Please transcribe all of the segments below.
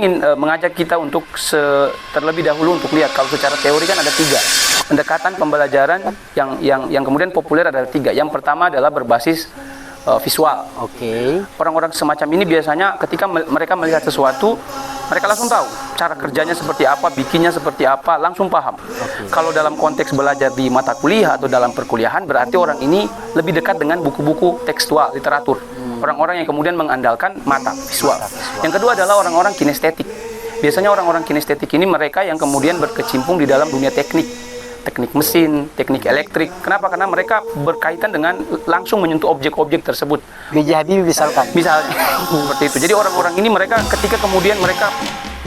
ingin mengajak kita untuk terlebih dahulu untuk lihat kalau secara teori kan ada 3 pendekatan pembelajaran yang kemudian populer, ada 3. Yang pertama adalah berbasis visual. Oke. Orang-orang semacam ini biasanya ketika mereka melihat sesuatu, mereka langsung tahu cara kerjanya seperti apa, bikinnya seperti apa, langsung paham. Kalau dalam konteks belajar di mata kuliah atau dalam perkuliahan, berarti orang ini lebih dekat dengan buku-buku tekstual, literatur. Orang-orang yang kemudian mengandalkan mata, visual. Yang kedua adalah orang-orang kinestetik. Biasanya orang-orang kinestetik ini mereka yang kemudian berkecimpung di dalam dunia teknik mesin, teknik elektrik. Kenapa? Karena mereka berkaitan dengan langsung menyentuh objek-objek tersebut. B.J. Habibie misalkan. Misalnya, seperti itu. Jadi orang-orang ini mereka ketika kemudian mereka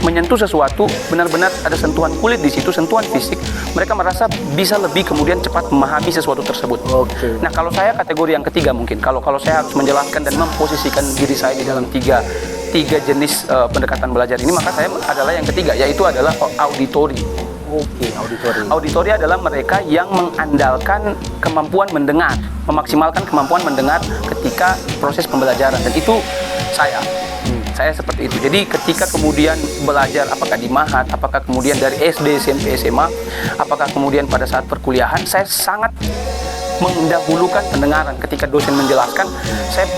menyentuh sesuatu, benar-benar ada sentuhan kulit di situ, sentuhan fisik, mereka merasa bisa lebih kemudian cepat memahami sesuatu tersebut. Oke. Nah, kalau saya kategori yang ketiga mungkin, kalau saya harus menjelaskan dan memposisikan diri saya di dalam tiga jenis pendekatan belajar ini, maka saya adalah yang ketiga, yaitu adalah auditori. Oke, auditori. Auditori adalah mereka yang mengandalkan kemampuan mendengar, memaksimalkan kemampuan mendengar ketika proses pembelajaran. Dan itu saya seperti itu. Jadi ketika kemudian belajar, apakah di Mahat, apakah kemudian dari SD, SMP, SMA, apakah kemudian pada saat perkuliahan, saya sangat mendahulukan pendengaran. Ketika dosen menjelaskan, saya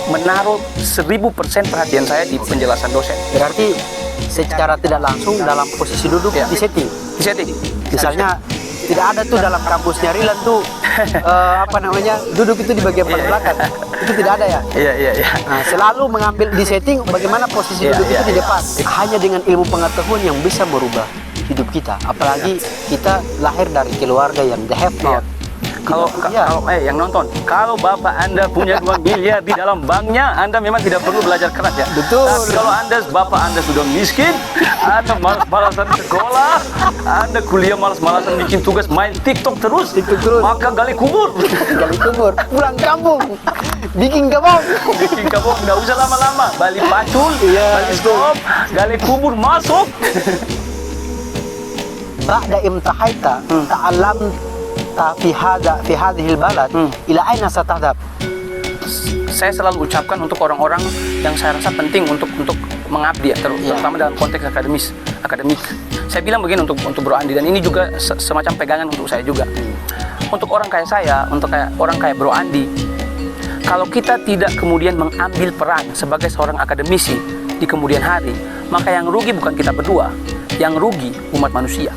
menaruh 1000% perhatian saya di penjelasan dosen. Berarti secara tidak langsung dalam posisi duduk disetting. Misalnya tidak ada tuh dalam kampusnya Rilan tuh duduk itu di bagian paling belakang. Itu tidak ada ya? Iya. Nah, selalu mengambil di setting bagaimana posisi duduk itu di depan. Hanya dengan ilmu pengetahuan yang bisa merubah hidup kita. Apalagi kita lahir dari keluarga yang the have not. Kalau yang nonton, kalau bapak Anda punya 2 miliar di dalam banknya, Anda memang tidak perlu belajar keras ya. Betul. Tapi kalau bapak Anda sudah miskin, Anda malas-malasan sekolah, Anda kuliah malas-malasan bikin tugas, main TikTok terus, maka gali kubur, pulang kampung, bikin kabong, nggak usah lama-lama, balik pacul, balik stop, gali kubur, masuk. Ba'da imtahaita ta'allam fi hadhil balad ila aina satadhab. Saya selalu ucapkan untuk orang-orang yang saya rasa penting untuk mengabdi ya, terutama dalam konteks akademik. Saya bilang begini untuk Bro Andi, dan ini juga semacam pegangan untuk saya juga. Untuk orang kayak saya, orang kayak Bro Andi, kalau kita tidak kemudian mengambil peran sebagai seorang akademisi di kemudian hari, maka yang rugi bukan kita berdua, yang rugi umat manusia.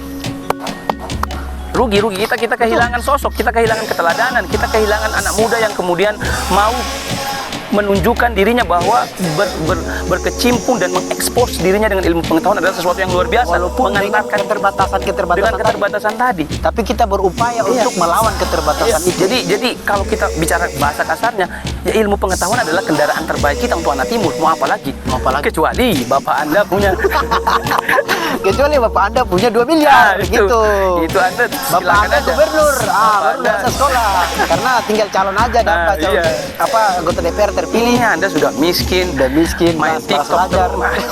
Rugi kita kehilangan sosok, kita kehilangan keteladanan, kita kehilangan anak muda yang kemudian mau menunjukkan dirinya bahwa berkecimpung dan mengekspos dirinya dengan ilmu pengetahuan adalah sesuatu yang luar biasa. Walaupun dengan keterbatasan tadi, tapi kita berupaya untuk melawan keterbatasan itu. Jadi kalau kita bicara bahasa kasarnya, ya ilmu pengetahuan adalah kendaraan terbaik kita untuk anak timur. Mau apa lagi? Kecuali bapak Anda punya 2 miliar gitu. Itu Anda bapak Anda gubernur, baru bisa sekolah karena tinggal calon aja dapat anggota DPR terpilih. Anda sudah miskin, main TikTok terus.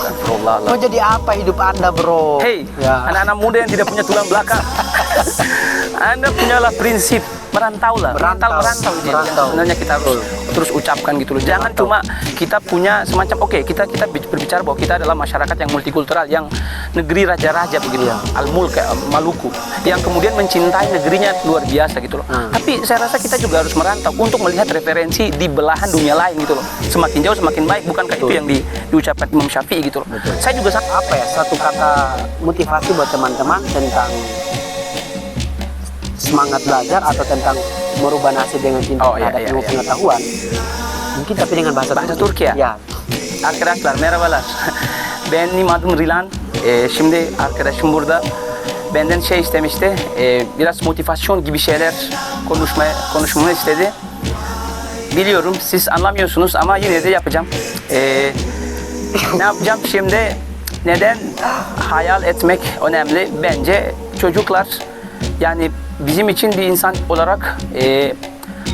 Mau jadi apa hidup Anda, bro? Hei, anak-anak muda yang tidak punya tulang belakang. Anda punyalah prinsip merantau. Sebenarnya kita harus terus ucapkan gitu loh. Jangan cuma kita punya semacam kita berbicara bahwa kita adalah masyarakat yang multikultural, yang negeri raja-raja begitu, Al-Mulk, Maluku, yang kemudian mencintai negerinya luar biasa gitu loh. Tapi saya rasa kita juga harus merantau untuk melihat referensi di belahan dunia lain gitu loh. Semakin jauh semakin baik, bukankah itu yang diucapkan Imam Syafi'i gitu loh. Saya juga satu kata motivasi buat teman-teman tentang semangat belajar atau tentang merubah nasib dengan cinta terhadap ilmu pengetahuan, mungkin tapi dengan bahasa Turki ya. Arkadaşlar merhabalar. Ben adım Rilan. Şimdi arkadaşım burada benden istemişti. Biraz motivasyon gibi şeyler konuşmamı istedi. Biliyorum siz anlamıyorsunuz ama yine de yapacağım. Ne yapacağım şimdi? Neden hayal etmek önemli? Bence çocuklar, yani bizim için bir insan olarak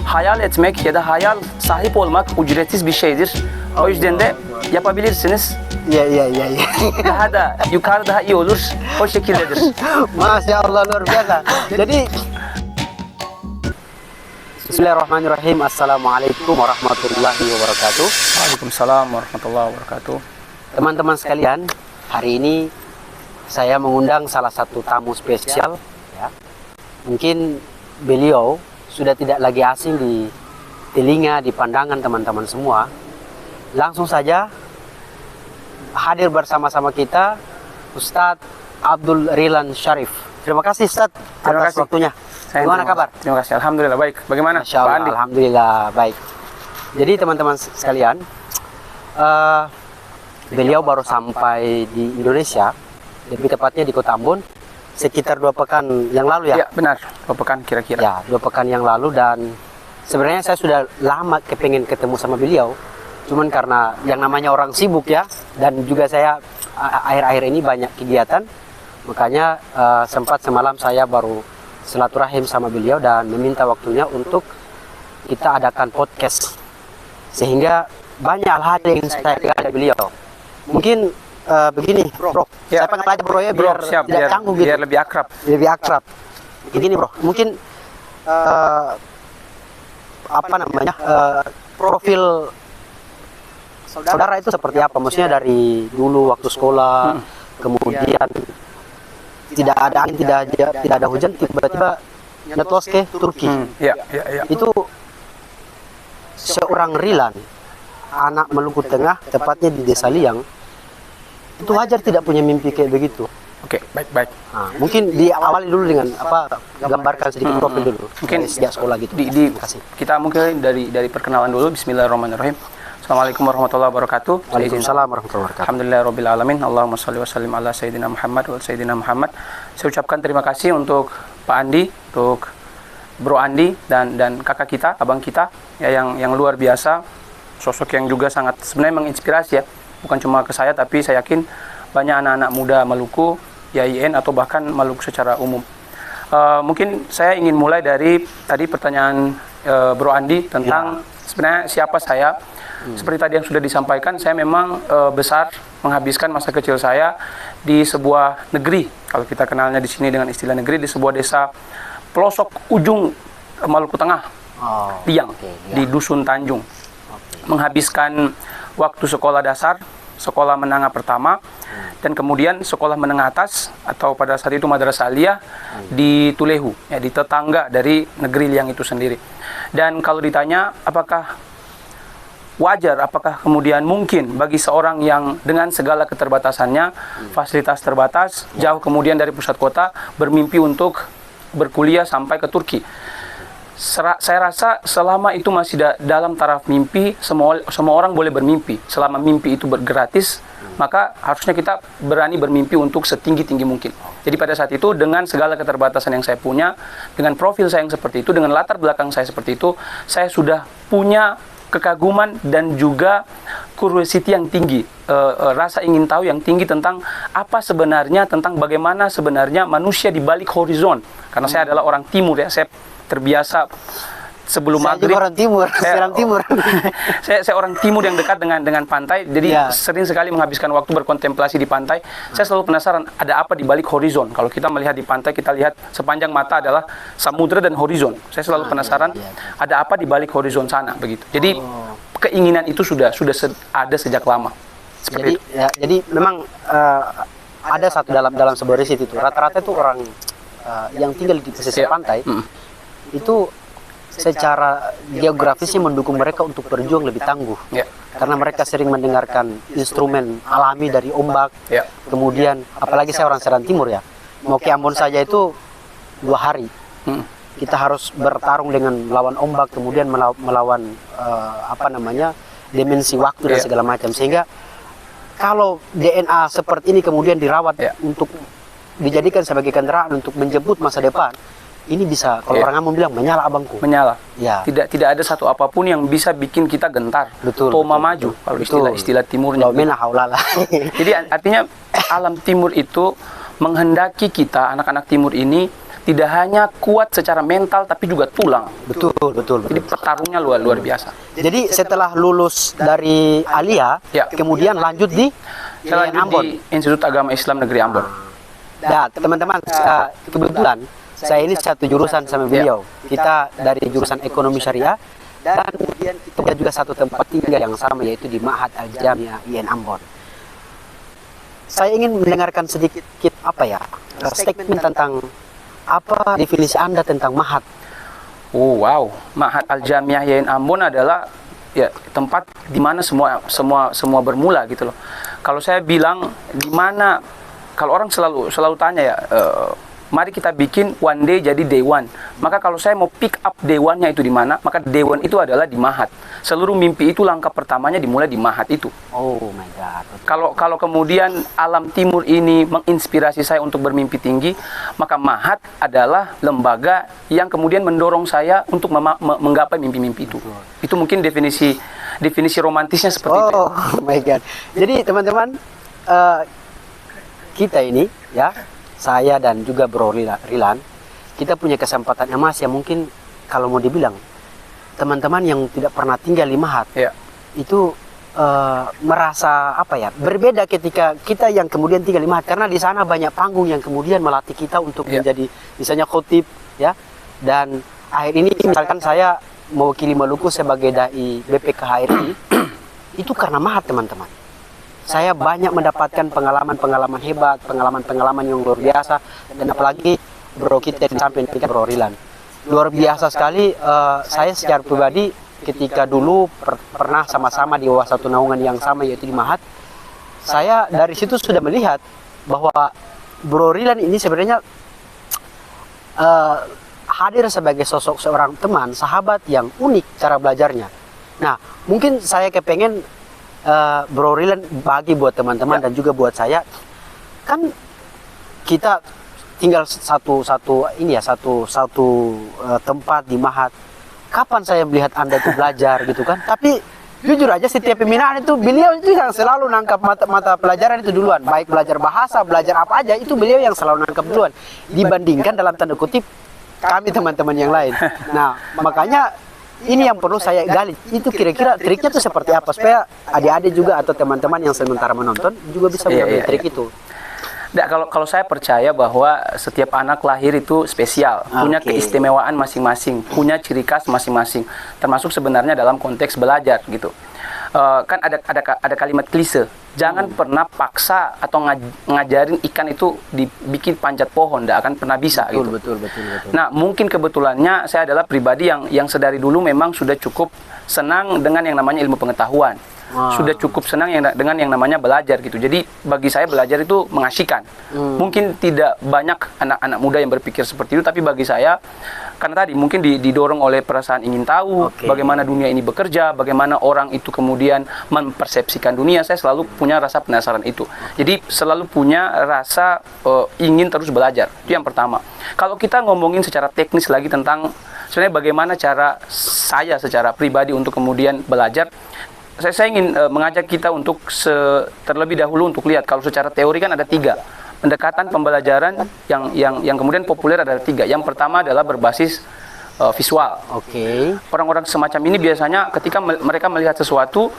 hayal etmek ya da hayal sahip olmak ücretsiz bir şeydir. O yüzden de yapabilirsiniz. Ya. Daha da yukarı daha iyi olur. O şekildedir. Masya Allah, luar biasa. Jadi Bismillahirrahmanirrahim. Assalamualaikum warahmatullahi wabarakatuh. Waalaikumsalam warahmatullahi wabarakatuh. Teman-teman sekalian, hari ini saya mengundang salah satu tamu spesial. Ya. Mungkin beliau sudah tidak lagi asing di telinga, di pandangan teman-teman semua. Langsung saja hadir bersama-sama kita Ustadz Abdul Rilan Syarif. Terima kasih Ustadz atas waktunya. Gimana kabar? Terima kasih. Alhamdulillah baik. Bagaimana Masya Allah, Pak Andi? Alhamdulillah baik. Jadi teman-teman sekalian, beliau baru sampai di Indonesia, lebih tepatnya di Kota Ambon, sekitar 2 pekan yang lalu ya? Ya benar, 2 pekan kira-kira. Ya, 2 pekan yang lalu, dan sebenarnya saya sudah lama kepengen ketemu sama beliau. Cuman karena yang namanya orang sibuk ya, dan juga saya akhir-akhir ini banyak kegiatan, makanya sempat semalam saya baru silaturahim sama beliau dan meminta waktunya untuk kita adakan podcast. Sehingga banyak hal yang saya dengar dari beliau. Mungkin begini, Bro. Ya. Saya panggil aja Bro ya, Bro, biar siap, tidak canggung gitu. biar lebih akrab. Lebih akrab. Begini, Bro. Mungkin apa namanya? Profil saudara itu seperti apa? Maksudnya dari dulu waktu sekolah, kemudian tidak ada angin, tidak ada hujan, tiba-tiba nyetos ke Turki. Ya. Itu seorang Rilan, anak Maluku Tengah, tepatnya di Desa Liang, itu wajar tidak punya mimpi kayak begitu. Oke, baik. Nah, mungkin diawali dulu dengan apa? Gambarkan sedikit profil dulu. Mungkin dari sejak sekolah gitu. Terima kasih. Kita mungkin dari perkenalan dulu. Bismillahirrahmanirrahim. Assalamualaikum warahmatullahi wabarakatuh. Waalaikumsalam warahmatullahi wabarakatuh. Alhamdulillahirabbil alamin. Allahumma shalli wa sallim ala sayyidina Muhammad wa sayyidina Muhammad. Saya ucapkan terima kasih untuk Pak Andi, untuk Bro Andi dan kakak kita, abang kita ya, yang luar biasa, sosok yang juga sangat sebenarnya menginspirasi ya. Bukan cuma ke saya, tapi saya yakin banyak anak-anak muda Maluku, YIN atau bahkan Maluku secara umum. Mungkin saya ingin mulai dari tadi pertanyaan Bro Andi tentang sebenarnya siapa saya. Seperti tadi yang sudah disampaikan, saya memang besar menghabiskan masa kecil saya di sebuah negeri. Kalau kita kenalnya di sini dengan istilah negeri, di sebuah desa pelosok ujung Maluku Tengah, Liang, di Dusun Tanjung. Menghabiskan waktu sekolah dasar, sekolah menengah pertama, dan kemudian sekolah menengah atas atau pada saat itu Madrasah Aliyah di Tulehu, ya, di tetangga dari negeri Liang itu sendiri. Dan kalau ditanya apakah wajar, apakah kemudian mungkin bagi seorang yang dengan segala keterbatasannya, fasilitas terbatas, jauh kemudian dari pusat kota, bermimpi untuk berkuliah sampai ke Turki. Saya rasa selama itu masih dalam taraf mimpi, semua orang boleh bermimpi. Selama mimpi itu gratis, maka harusnya kita berani bermimpi untuk setinggi-tinggi mungkin. Jadi pada saat itu, dengan segala keterbatasan yang saya punya, dengan profil saya yang seperti itu, dengan latar belakang saya seperti itu, saya sudah punya kekaguman dan juga curiosity yang tinggi, rasa ingin tahu yang tinggi tentang apa sebenarnya, tentang bagaimana sebenarnya manusia di balik horizon. Karena saya adalah orang timur ya, saya terbiasa sebelum maghrib. Saya orang timur, orang timur. saya orang timur yang dekat dengan pantai, jadi sering sekali menghabiskan waktu berkontemplasi di pantai. Saya selalu penasaran ada apa di balik horizon. Kalau kita melihat di pantai, kita lihat sepanjang mata adalah samudra dan horizon. Saya selalu penasaran ada apa di balik horizon sana begitu. Jadi keinginan itu sudah ada sejak lama. Jadi jadi memang ada satu dalam sebuah riset itu rata-rata itu orang yang tinggal di pesisir pantai itu secara geografisnya mendukung mereka untuk berjuang lebih tangguh, karena mereka sering mendengarkan instrumen alami dari ombak. Kemudian apalagi saya orang Seram Timur ya, mau ke Ambon saja itu 2 hari. Kita harus bertarung dengan melawan ombak, kemudian melawan dimensi waktu dan segala macam. Sehingga kalau DNA seperti ini kemudian dirawat untuk dijadikan sebagai kendaraan untuk menjemput masa depan, ini bisa, kalau orang Ambon bilang, menyala abangku. Menyala. Ya. Tidak ada satu apapun yang bisa bikin kita gentar. Betul. Toma maju, kalau istilah timurnya. Jadi artinya alam timur itu menghendaki kita, anak-anak timur ini, tidak hanya kuat secara mental, tapi juga tulang. Betul. Jadi pertarungnya luar biasa. Jadi setelah lulus dari Aliyah, kemudian lanjut di Ambon. Di Institut Agama Islam Negeri Ambon. Nah, teman-teman, kebetulan saya ini satu jurusan sama beliau. Kita dari jurusan ekonomi syariah, dan kemudian kita juga satu tempat tinggal yang sama, yaitu di Ma'had Al-Jami'ah IN Ambon. saya ingin mendengarkan sedikit apa ya statement tentang apa definisi Anda tentang Mahat. Oh wow, Mahat Al-Jamiah Yain Ambon adalah ya tempat di mana semua bermula gitu loh. Kalau saya bilang di mana, kalau orang selalu tanya ya, mari kita bikin one day jadi day one. Maka kalau saya mau pick up day one-nya itu di mana, maka day one itu adalah di Mahat. Seluruh mimpi itu langkah pertamanya dimulai di Mahat itu. Oh my God. Kalau kemudian alam timur ini menginspirasi saya untuk bermimpi tinggi, maka Mahat adalah lembaga yang kemudian mendorong saya untuk menggapai mimpi-mimpi itu. Itu mungkin definisi romantisnya seperti itu. Oh my God. Jadi teman-teman, kita ini ya, saya dan juga Bro Rilan, kita punya kesempatan emas yang mungkin kalau mau dibilang teman-teman yang tidak pernah tinggal di Mahat itu merasa apa ya, berbeda ketika kita yang kemudian tinggal di Mahat, karena di sana banyak panggung yang kemudian melatih kita untuk menjadi misalnya khotib ya. Dan akhir ini misalkan saya mewakili Maluku sebagai dai BPKHRI itu karena Mahat teman-teman. Saya banyak mendapatkan pengalaman-pengalaman hebat, pengalaman-pengalaman yang luar biasa, dan apalagi bro kita di samping kita Bro Rilan. Luar biasa sekali. Saya secara pribadi ketika dulu pernah sama-sama di bawah satu naungan yang sama yaitu di Mahat, saya dari situ sudah melihat bahwa Bro Rilan ini sebenarnya hadir sebagai sosok seorang teman, sahabat yang unik cara belajarnya. Nah, mungkin saya kepengen Bro Rilan bagi buat teman-teman dan juga buat saya, kan kita tinggal satu tempat di Mahat. Kapan saya melihat Anda itu belajar gitu kan? Tapi jujur aja setiap pembinaan itu beliau itu yang selalu nangkap mata pelajaran itu duluan. Baik belajar bahasa, belajar apa aja, itu beliau yang selalu nangkap duluan. Dibandingkan dalam tanda kutip kami teman-teman yang lain. Nah, makanya ini yang perlu saya gali. Itu kira-kira triknya itu seperti apa supaya adik-adik juga atau teman-teman yang sementara menonton juga bisa mengambil trik itu. Nah, kalau saya percaya bahwa setiap anak lahir itu spesial, punya keistimewaan masing-masing, punya ciri khas masing-masing, termasuk sebenarnya dalam konteks belajar gitu. Kan ada kalimat klise, jangan pernah paksa atau ngajarin ikan itu dibikin panjat pohon, tidak akan pernah bisa. Betul. Nah, mungkin kebetulannya saya adalah pribadi yang sedari dulu memang sudah cukup senang dengan yang namanya ilmu pengetahuan. Sudah cukup senang dengan yang namanya belajar gitu. Jadi bagi saya belajar itu mengasyikan. Mungkin tidak banyak anak-anak muda yang berpikir seperti itu, tapi bagi saya karena tadi mungkin didorong oleh perasaan ingin tahu bagaimana dunia ini bekerja, bagaimana orang itu kemudian mempersepsikan dunia. Saya selalu punya rasa penasaran itu. Jadi selalu punya rasa ingin terus belajar. Itu yang pertama. Kalau kita ngomongin secara teknis lagi tentang sebenarnya bagaimana cara saya secara pribadi untuk kemudian belajar, saya ingin mengajak kita untuk terlebih dahulu untuk lihat kalau secara teori kan ada 3 pendekatan pembelajaran yang kemudian populer, ada 3. Yang pertama adalah berbasis visual. Orang-orang semacam ini biasanya ketika mereka melihat sesuatu,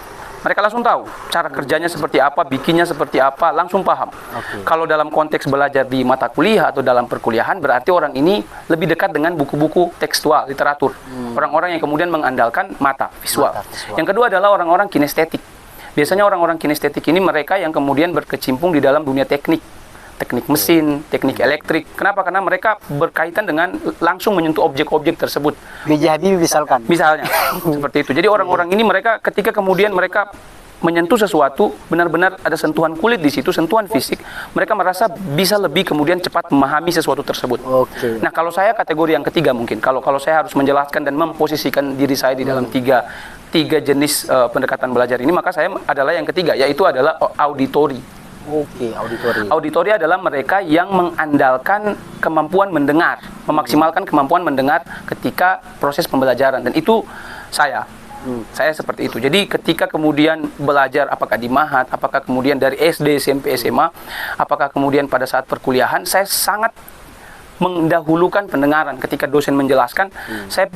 mereka langsung tahu cara kerjanya seperti apa, bikinnya seperti apa, langsung paham. Kalau dalam konteks belajar di mata kuliah atau dalam perkuliahan, berarti orang ini lebih dekat dengan buku-buku tekstual, literatur. Orang-orang yang kemudian mengandalkan mata, visual. Yang kedua adalah orang-orang kinestetik. Biasanya orang-orang kinestetik ini mereka yang kemudian berkecimpung di dalam dunia teknik mesin, teknik elektrik. Kenapa? Karena mereka berkaitan dengan langsung menyentuh objek-objek tersebut. B.J. Habibie misalnya seperti itu. Jadi orang-orang ini mereka ketika kemudian mereka menyentuh sesuatu, benar-benar ada sentuhan kulit di situ, sentuhan fisik, mereka merasa bisa lebih kemudian cepat memahami sesuatu tersebut. Nah, kalau saya kategori yang ketiga mungkin, kalau saya harus menjelaskan dan memposisikan diri saya di dalam tiga jenis pendekatan belajar ini, maka saya adalah yang ketiga, yaitu adalah auditori. Auditori adalah mereka yang mengandalkan kemampuan mendengar, memaksimalkan kemampuan mendengar ketika proses pembelajaran, dan itu saya seperti itu. Jadi ketika kemudian belajar, apakah di Mahat, apakah kemudian dari SD, SMP, SMA, apakah kemudian pada saat perkuliahan, saya sangat mendahulukan pendengaran. Ketika dosen menjelaskan, saya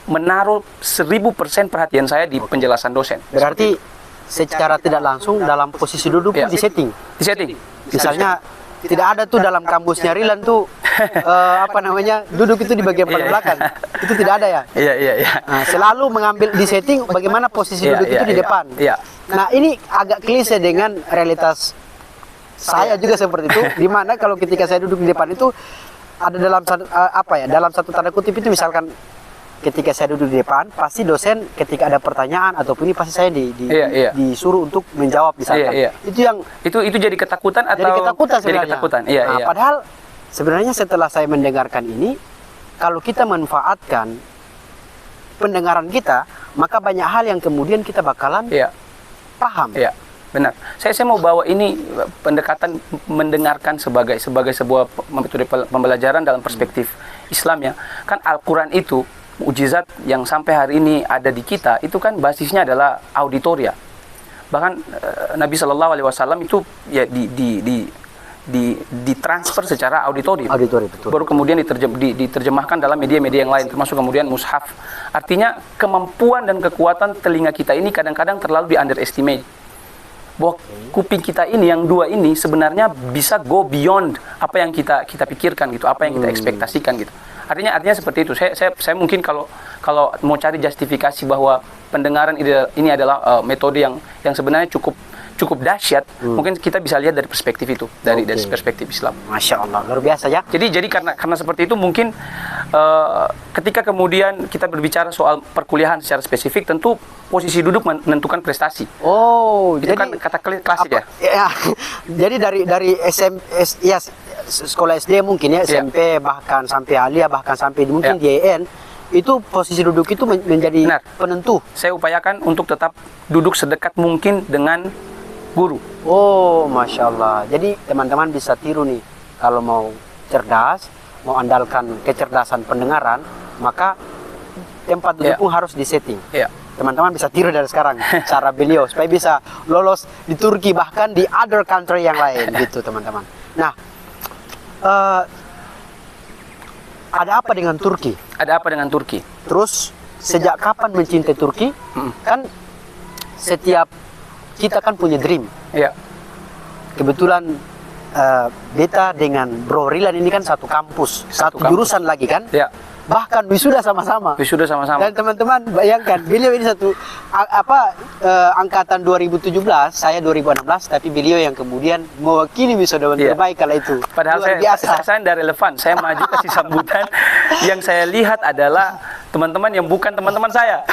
menaruh 1000% perhatian saya di penjelasan dosen. Berarti secara tidak langsung dalam posisi duduk pun disetting. Misalnya tidak ada tuh dalam kampusnya Rilan tuh duduk itu di bagian paling belakang. Itu tidak ada ya? Iya. Nah, selalu mengambil di setting bagaimana posisi duduk itu di depan. Nah, ini agak klise dengan realitas Saya juga seperti itu. Dimana kalau ketika saya duduk di depan itu ada dalam satu dalam satu tanda kutip itu misalkan ketika saya duduk di depan pasti dosen ketika ada pertanyaan ataupun ini pasti saya disuruh untuk menjawab misalkan. Itu jadi ketakutan atau jadi ketakutan sebenarnya. Jadi ketakutan. Padahal sebenarnya setelah saya mendengarkan ini, kalau kita manfaatkan pendengaran kita, maka banyak hal yang kemudian kita bakalan paham. Iya, benar. Saya mau bawa ini pendekatan mendengarkan sebagai sebuah metode pembelajaran dalam perspektif Islam ya. Kan Al-Quran itu mukjizat yang sampai hari ini ada di kita itu kan basisnya adalah auditoria. Bahkan Nabi Shallallahu Alaihi Wasallam itu ya ditransfer secara auditori, betul. Baru kemudian diterjemahkan dalam media-media yang lain, termasuk kemudian mushaf. Artinya kemampuan dan kekuatan telinga kita ini kadang-kadang terlalu di underestimate. Bahwa kuping kita ini yang dua ini sebenarnya bisa go beyond apa yang kita pikirkan gitu, apa yang kita ekspektasikan gitu. Artinya seperti itu. Saya mungkin kalau mau cari justifikasi bahwa pendengaran ini adalah metode yang sebenarnya cukup dahsyat, mungkin kita bisa lihat dari perspektif itu, dari perspektif Islam. Masya Allah, luar biasa ya. Jadi karena seperti itu mungkin ketika kemudian kita berbicara soal perkuliahan secara spesifik, tentu posisi duduk menentukan prestasi. Oh, itu kan kata klasik ya. Jadi dari sekolah SD mungkin ya, SMP bahkan sampai aliyah bahkan sampai mungkin JN. Itu posisi duduk itu menjadi penentu. Saya upayakan untuk tetap duduk sedekat mungkin dengan guru. Oh, Masya Allah. Jadi teman-teman bisa tiru nih. Kalau mau cerdas, mau andalkan kecerdasan pendengaran, maka tempat duduk pun harus disetting. Teman-teman bisa tiru dari sekarang cara beliau supaya bisa lolos di Turki bahkan di other country yang lain gitu teman-teman. Nah, ada apa dengan Turki? Ada apa dengan Turki? Terus sejak kapan mencintai Turki? Kan setiap kita kan punya dream. Kebetulan beta dengan Bro Rilan ini kan satu kampus, satu jurusan lagi kan? Bahkan wisuda sama-sama. Dan teman-teman bayangkan, beliau ini satu angkatan 2017, saya 2016, tapi beliau yang kemudian mewakili wisudawan terbaik kala itu. Padahal saya tidak relevan. Saya maju kasih sambutan. Yang saya lihat adalah teman-teman yang bukan teman-teman saya.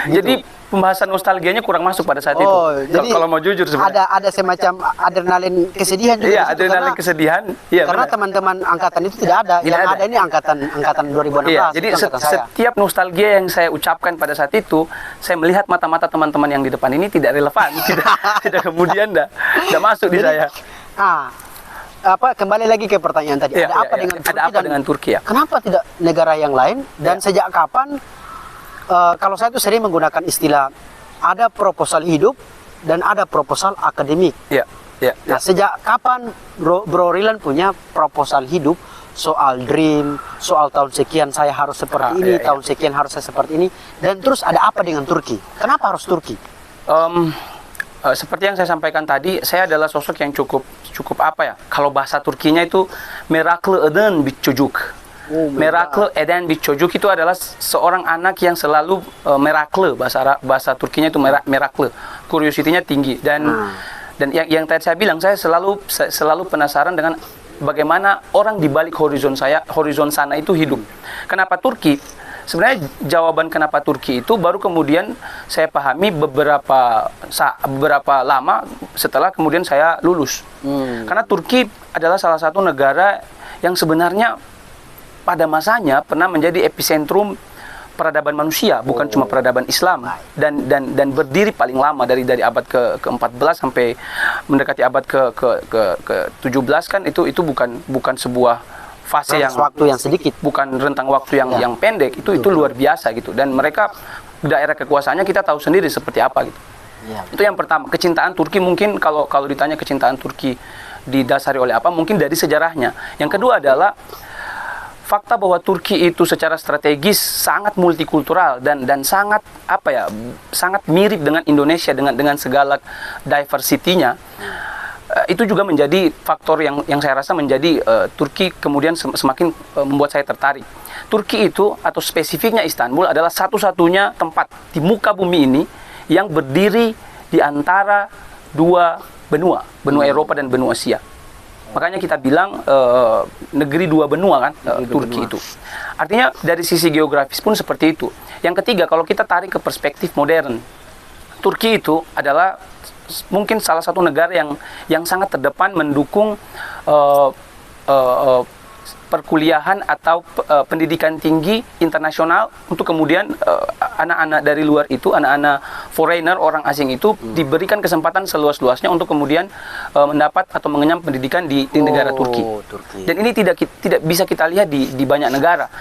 Jadi pembahasan nostalgianya kurang masuk pada saat itu. Jadi kalau mau jujur sebenarnya. Ada semacam adrenalin kesedihan juga. Adrenalin kesedihan. Karena teman-teman angkatan itu tidak ada. Yang ada ini angkatan 2016. Jadi setiap nostalgia yang saya ucapkan pada saat itu, saya melihat mata-mata teman-teman yang di depan ini tidak relevan, tidak kemudian tidak masuk di saya. Kembali lagi ke pertanyaan tadi. Ada apa dengan Turki ya? Kenapa tidak negara yang lain? Dan sejak kapan? Kalau saya itu sering menggunakan istilah ada proposal hidup dan ada proposal akademik. Nah, sejak kapan Bro Rilan punya proposal hidup soal dream, soal tahun sekian saya harus seperti ini, tahun sekian harus saya seperti ini, dan terus ada apa dengan Turki? Kenapa harus Turki? Seperti yang saya sampaikan tadi, saya adalah sosok yang cukup apa ya? Kalau bahasa Turkinya itu meraklı eden bir çocuk. Meraklı eden bir çocuk itu adalah seorang anak yang selalu meraklı, bahasa Turkinya itu meraklı, curiosity-nya tinggi dan yang tadi saya bilang, saya selalu penasaran dengan bagaimana orang di balik horizon sana itu hidup. Kenapa Turki? Sebenarnya jawaban kenapa Turki itu baru kemudian saya pahami beberapa lama setelah kemudian saya lulus. Karena Turki adalah salah satu negara yang sebenarnya pada masanya pernah menjadi epicentrum peradaban manusia, bukan cuma peradaban Islam, dan berdiri paling lama dari abad ke-14 sampai mendekati abad ke-17 kan itu bukan sebuah fase waktu yang sedikit, bukan rentang waktu yang pendek, itu luar biasa gitu, dan mereka daerah kekuasaannya kita tahu sendiri seperti apa gitu. Itu yang pertama. Kecintaan Turki mungkin kalau ditanya kecintaan Turki didasari oleh apa, mungkin dari sejarahnya. Yang kedua adalah fakta bahwa Turki itu secara strategis sangat multikultural dan sangat sangat mirip dengan Indonesia dengan segala diversity-nya. Itu juga menjadi faktor yang saya rasa menjadi Turki kemudian semakin membuat saya tertarik. Turki itu atau spesifiknya Istanbul adalah satu-satunya tempat di muka bumi ini yang berdiri di antara dua benua Eropa dan benua Asia. Makanya kita bilang negeri dua benua kan, Turki itu. Artinya dari sisi geografis pun seperti itu. Yang ketiga, kalau kita tarik ke perspektif modern, Turki itu adalah mungkin salah satu negara yang sangat terdepan mendukung perkuliahan atau pendidikan tinggi internasional untuk kemudian anak-anak dari luar itu, anak-anak foreigner, orang asing itu diberikan kesempatan seluas-luasnya untuk kemudian mendapat atau mengenyam pendidikan di negara Turki. Dan ini tidak bisa kita lihat di banyak negara.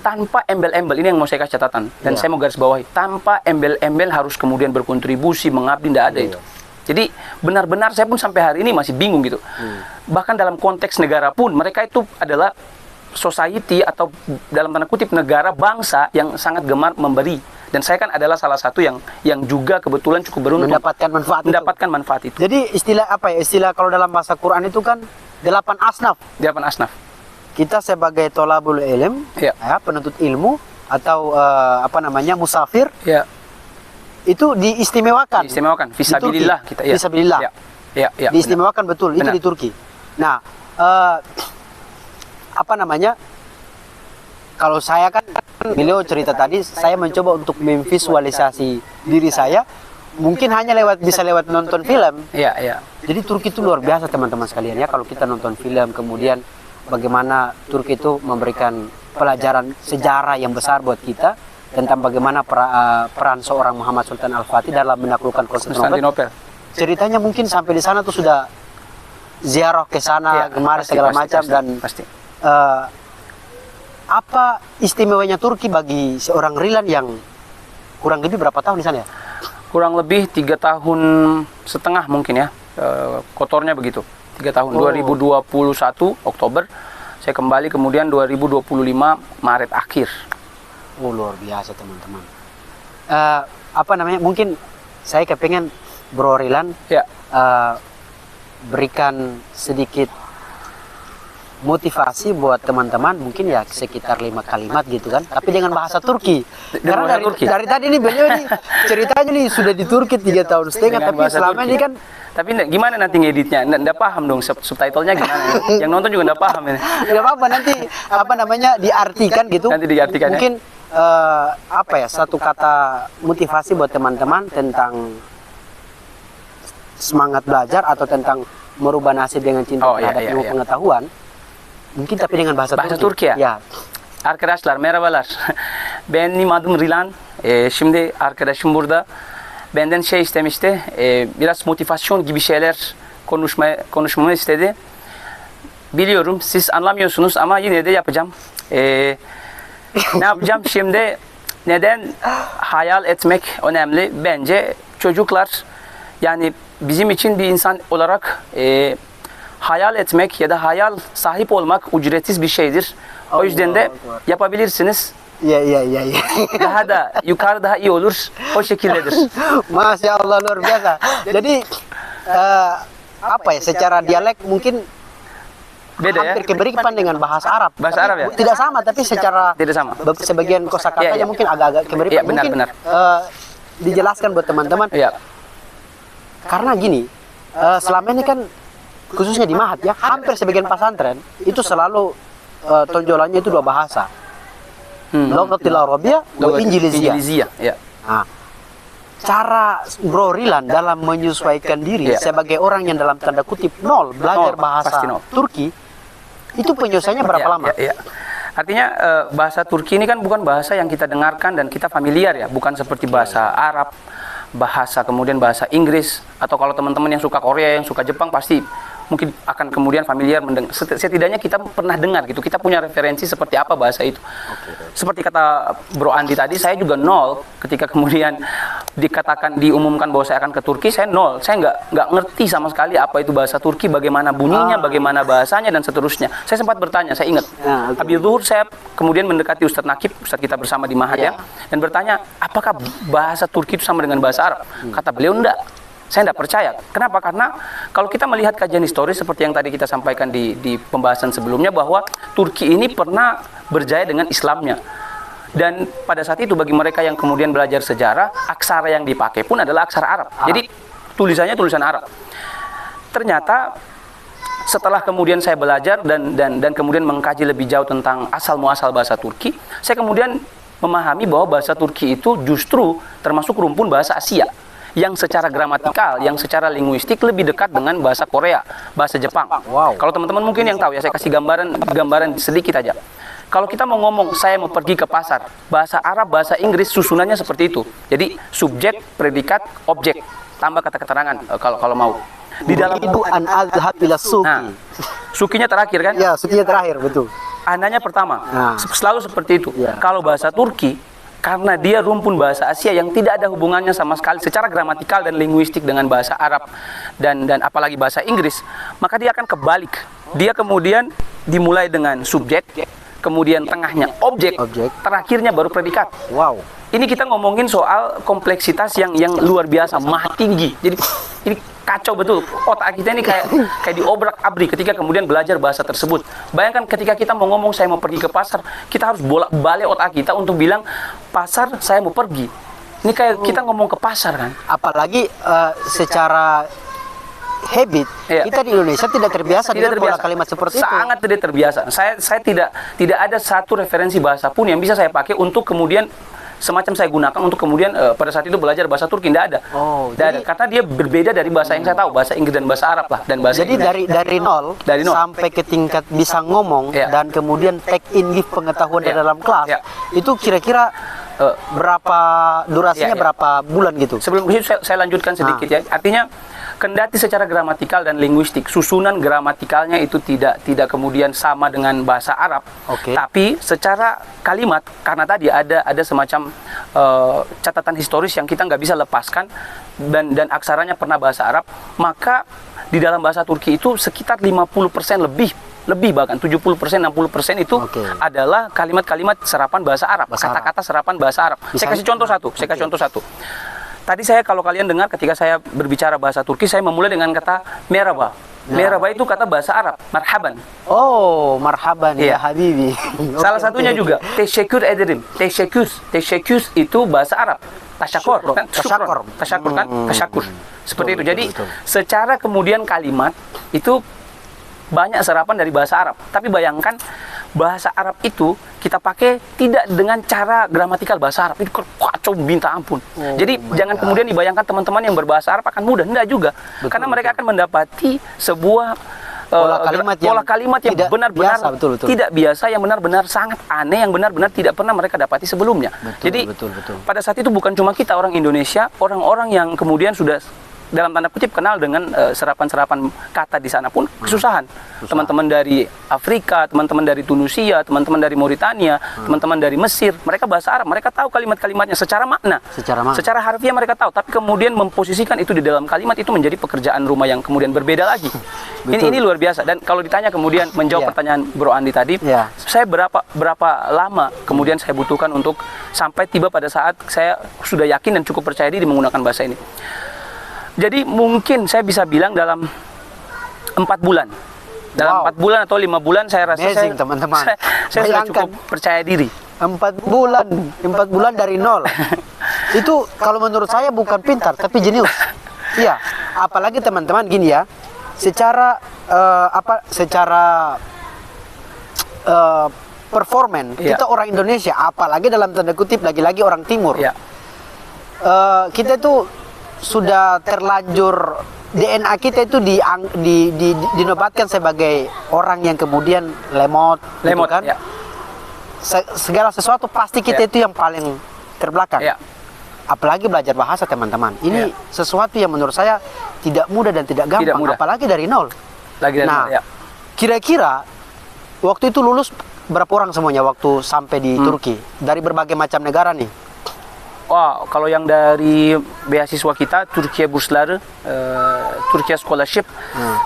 Tanpa embel-embel, ini yang mau saya kasih catatan dan saya mau garis bawahi, tanpa embel-embel harus kemudian berkontribusi, mengabdi, tidak ada itu. Jadi benar-benar saya pun sampai hari ini masih bingung gitu. Bahkan dalam konteks negara pun mereka itu adalah society atau dalam tanda kutip negara bangsa yang sangat gemar memberi. Dan saya kan adalah salah satu yang juga kebetulan cukup beruntung mendapatkan manfaat itu. Jadi istilah apa ya? Istilah kalau dalam bahasa Quran itu kan 8 asnaf. 8 asnaf. Kita sebagai tolabul ilm, ya, penuntut ilmu atau musafir. Ya. Itu diistimewakan. Fisabilillah kita. Ya. Fisabilillah. Ya, diistimewakan benar. Betul. Itu di Turki. Nah, kalau saya kan beliau cerita tadi, saya mencoba untuk memvisualisasi diri saya, mungkin hanya bisa lewat nonton film. Iya. Jadi Turki itu luar biasa teman-teman sekalian ya. Kalau kita nonton film, kemudian bagaimana Turki itu memberikan pelajaran sejarah yang besar buat kita tentang bagaimana peran seorang Muhammad Sultan Al-Fatih dalam menaklukkan Konstantinopel. Ceritanya mungkin sampai di sana tuh sudah ziarah ke sana, kemari segala macam dan pasti. Apa istimewanya Turki bagi seorang Rilan yang kurang lebih berapa tahun di sana ya? Kurang lebih 3 tahun setengah mungkin ya. Kotornya begitu. 3 tahun. 2021 Oktober saya kembali, kemudian 2025 Maret akhir. Luar biasa teman-teman. Mungkin saya kepengen Bro Rilan berikan sedikit motivasi buat teman-teman, mungkin ya sekitar 5 kalimat gitu kan, tapi dengan bahasa Turki. Karena dari tadi nih beliau nih ceritanya nih sudah di Turki 3 tahun setengah, tapi selama ini kan. Tapi gimana nanti ngeditnya? Nggak paham dong subtitlenya gimana? Yang nonton juga nggak paham ini. Tidak apa-apa, nanti diartikan gitu. Nanti diartikan. Mungkin satu kata motivasi buat teman-teman tentang semangat belajar atau tentang merubah nasib dengan cinta terhadap ilmu pengetahuan. Mungkin tapi dengan bahasa Turki ya? Ya. Arkadaşlar merhabalar. Benim adım Rilan. Şimdi arkadaşım burada. Benden istemişti. Biraz motivasyon gibi şeyler konuşmamı istedi. Biliyorum siz anlamıyorsunuz ama yine de yapacağım. Ne yapacağım şimdi? Neden hayal etmek önemli? Bence çocuklar, yani bizim için bir insan olarak hayal etmek ya da hayal sahip olmak ücretsiz bir şeydir. O yüzden de yapabilirsiniz. Ya. Daha da yukarı daha iyi olur. O şekildedir. Masya Allah, luar biasa. Jadi secara dialek mungkin beda hampir keberikan dengan bahasa Arab. Bahasa Arab ya? Tidak sama, tapi secara tidak sama. Sebagian kosakatanya mungkin agak-agak keberikan. Benar. Dijelaskan buat teman-teman. Iya. Karena gini, selama ini kan khususnya di Mahat ya, hampir sebagian pesantren itu selalu tonjolannya itu 2 bahasa. Lughatil Arabiyah wa Injiliziyah. Ya. Nah, cara Bro Rilan dalam menyesuaikan diri sebagai orang yang dalam tanda kutip nol belajar bahasa Turki, itu penyelesaiannya berapa lama? Artinya bahasa Turki ini kan bukan bahasa yang kita dengarkan dan kita familiar ya, bukan seperti bahasa Arab, kemudian bahasa Inggris, atau kalau teman-teman yang suka Korea, yang suka Jepang pasti mungkin akan kemudian familiar mendengar. Setidaknya kita pernah dengar gitu, kita punya referensi seperti apa bahasa itu. Seperti kata Bro Andi tadi, saya juga nol ketika kemudian diumumkan bahwa saya akan ke Turki, saya nol. Saya nggak ngerti sama sekali apa itu bahasa Turki, bagaimana bunyinya, bagaimana bahasanya dan seterusnya. Saya sempat bertanya, saya ingat. Habis zuhur saya kemudian mendekati Ustadz Nakib, Ustadz kita bersama di Mahat ya, dan bertanya, apakah bahasa Turki itu sama dengan bahasa Arab? Kata beliau, enggak. Saya tidak percaya. Kenapa? Karena kalau kita melihat kajian historis seperti yang tadi kita sampaikan di pembahasan sebelumnya, bahwa Turki ini pernah berjaya dengan Islamnya. Dan pada saat itu bagi mereka yang kemudian belajar sejarah, aksara yang dipakai pun adalah aksara Arab. Jadi tulisannya tulisan Arab. ternyata setelah kemudian saya belajar dan kemudian mengkaji lebih jauh tentang asal muasal bahasa Turki, saya kemudian memahami bahwa bahasa Turki itu justru termasuk rumpun bahasa Asia yang secara gramatikal, yang secara linguistik lebih dekat dengan bahasa Korea, bahasa Jepang. Wow. Kalau teman-teman mungkin yang tahu ya, saya kasih gambaran sedikit aja. Kalau kita mau ngomong saya mau pergi ke pasar, bahasa Arab, bahasa Inggris susunannya seperti itu. Jadi subjek, predikat, objek, tambah kata keterangan kalau mau. Di dalam itu an adhab ila suki. Nah, sukinya terakhir kan? Ya, sukinya terakhir, betul. Ananya pertama. Nah. Selalu seperti itu. Ya. Kalau bahasa Turki, karena dia rumpun bahasa Asia yang tidak ada hubungannya sama sekali secara gramatikal dan linguistik dengan bahasa Arab dan apalagi bahasa Inggris, maka dia akan kebalik. Dia kemudian dimulai dengan subjek, kemudian tengahnya objek, terakhirnya baru predikat. Wow. Ini kita ngomongin soal kompleksitas yang luar biasa, maha tinggi. Jadi ini kacau betul. Otak kita ini kayak diobrak-abrik ketika kemudian belajar bahasa tersebut. Bayangkan ketika kita mau ngomong saya mau pergi ke pasar, kita harus bolak-balik otak kita untuk bilang pasar saya mau pergi. Ini kayak kita ngomong ke pasar kan. Apalagi secara habit, kita di Indonesia tidak terbiasa dengan pola kalimat seperti itu. Sangat tidak terbiasa. Saya tidak ada satu referensi bahasa pun yang bisa saya pakai untuk kemudian semacam saya gunakan untuk kemudian pada saat itu belajar bahasa Turki. Tidak ada. Jadi, karena dia berbeda dari bahasa yang saya tahu, bahasa Inggris dan bahasa Arab lah dan bahasa. Jadi dari nol sampai ke tingkat bisa ngomong dan kemudian take in give pengetahuan di dalam kelas, itu kira-kira berapa durasinya, berapa bulan gitu? Sebelum itu saya lanjutkan sedikit ya. Artinya kendati secara gramatikal dan linguistik susunan gramatikalnya itu tidak kemudian sama dengan bahasa Arab, tapi secara kalimat karena tadi ada semacam catatan historis yang kita nggak bisa lepaskan dan aksaranya pernah bahasa Arab, maka di dalam bahasa Turki itu sekitar 50% lebih bahkan 70% 60% itu adalah kalimat-kalimat serapan bahasa Arab, kata-kata serapan bahasa Arab. Saya kasih contoh satu. Tadi kalau kalian dengar ketika saya berbicara bahasa Turki, saya memulai dengan kata merhaba. Merhaba itu kata bahasa Arab, marhaban. Oh, marhaban ya habibi. Salah satunya juga teşekkür ederim. Teşekkür itu bahasa Arab. Tasyakur kan? Tasyakur kan? Tasyakur. Seperti itu. Jadi secara kemudian kalimat itu banyak serapan dari bahasa Arab. Tapi bayangkan bahasa Arab itu kita pakai tidak dengan cara gramatikal bahasa Arab. Itu kacau minta ampun. Jadi jangan kemudian dibayangkan teman-teman yang berbahasa Arab akan mudah. Tidak juga. Karena mereka akan mendapati sebuah pola kalimat yang benar-benar tidak biasa, yang benar-benar sangat aneh, yang benar-benar tidak pernah mereka dapati sebelumnya. Jadi pada saat itu bukan cuma kita orang Indonesia, orang-orang yang kemudian sudah dalam tanda kutip kenal dengan serapan-serapan kata di sana pun kesusahan. Teman-teman dari Afrika, teman-teman dari Tunisia, teman-teman dari Mauritania, teman-teman dari Mesir, mereka bahasa Arab, mereka tahu kalimat-kalimatnya secara makna. Secara harfiah mereka tahu, tapi kemudian memposisikan itu di dalam kalimat itu menjadi pekerjaan rumah yang kemudian berbeda lagi. Ini luar biasa. Dan kalau ditanya kemudian menjawab pertanyaan Bro Andi tadi, saya berapa lama kemudian saya butuhkan untuk sampai tiba pada saat saya sudah yakin dan cukup percaya diri menggunakan bahasa ini. Jadi mungkin saya bisa bilang dalam 4 bulan. Dalam 4 bulan atau 5 bulan saya rasa teman-teman. Saya sudah cukup percaya diri. 4 bulan dari nol. Itu kalau menurut saya bukan pintar tapi jenius. Iya, apalagi teman-teman gini ya. Secara performan kita orang Indonesia, apalagi dalam tanda kutip lagi-lagi orang timur. Kita itu sudah terlanjur DNA kita itu dinobatkan sebagai orang yang kemudian lemot gitu kan. Segala sesuatu pasti kita itu yang paling terbelakang. Apalagi belajar bahasa teman-teman. Ini sesuatu yang menurut saya tidak mudah dan tidak gampang, apalagi dari nol. Kira-kira waktu itu lulus berapa orang semuanya waktu sampai di Turki dari berbagai macam negara nih? Wah, kalau yang dari beasiswa kita, Turkiye Bursları, Turkiye Scholarship,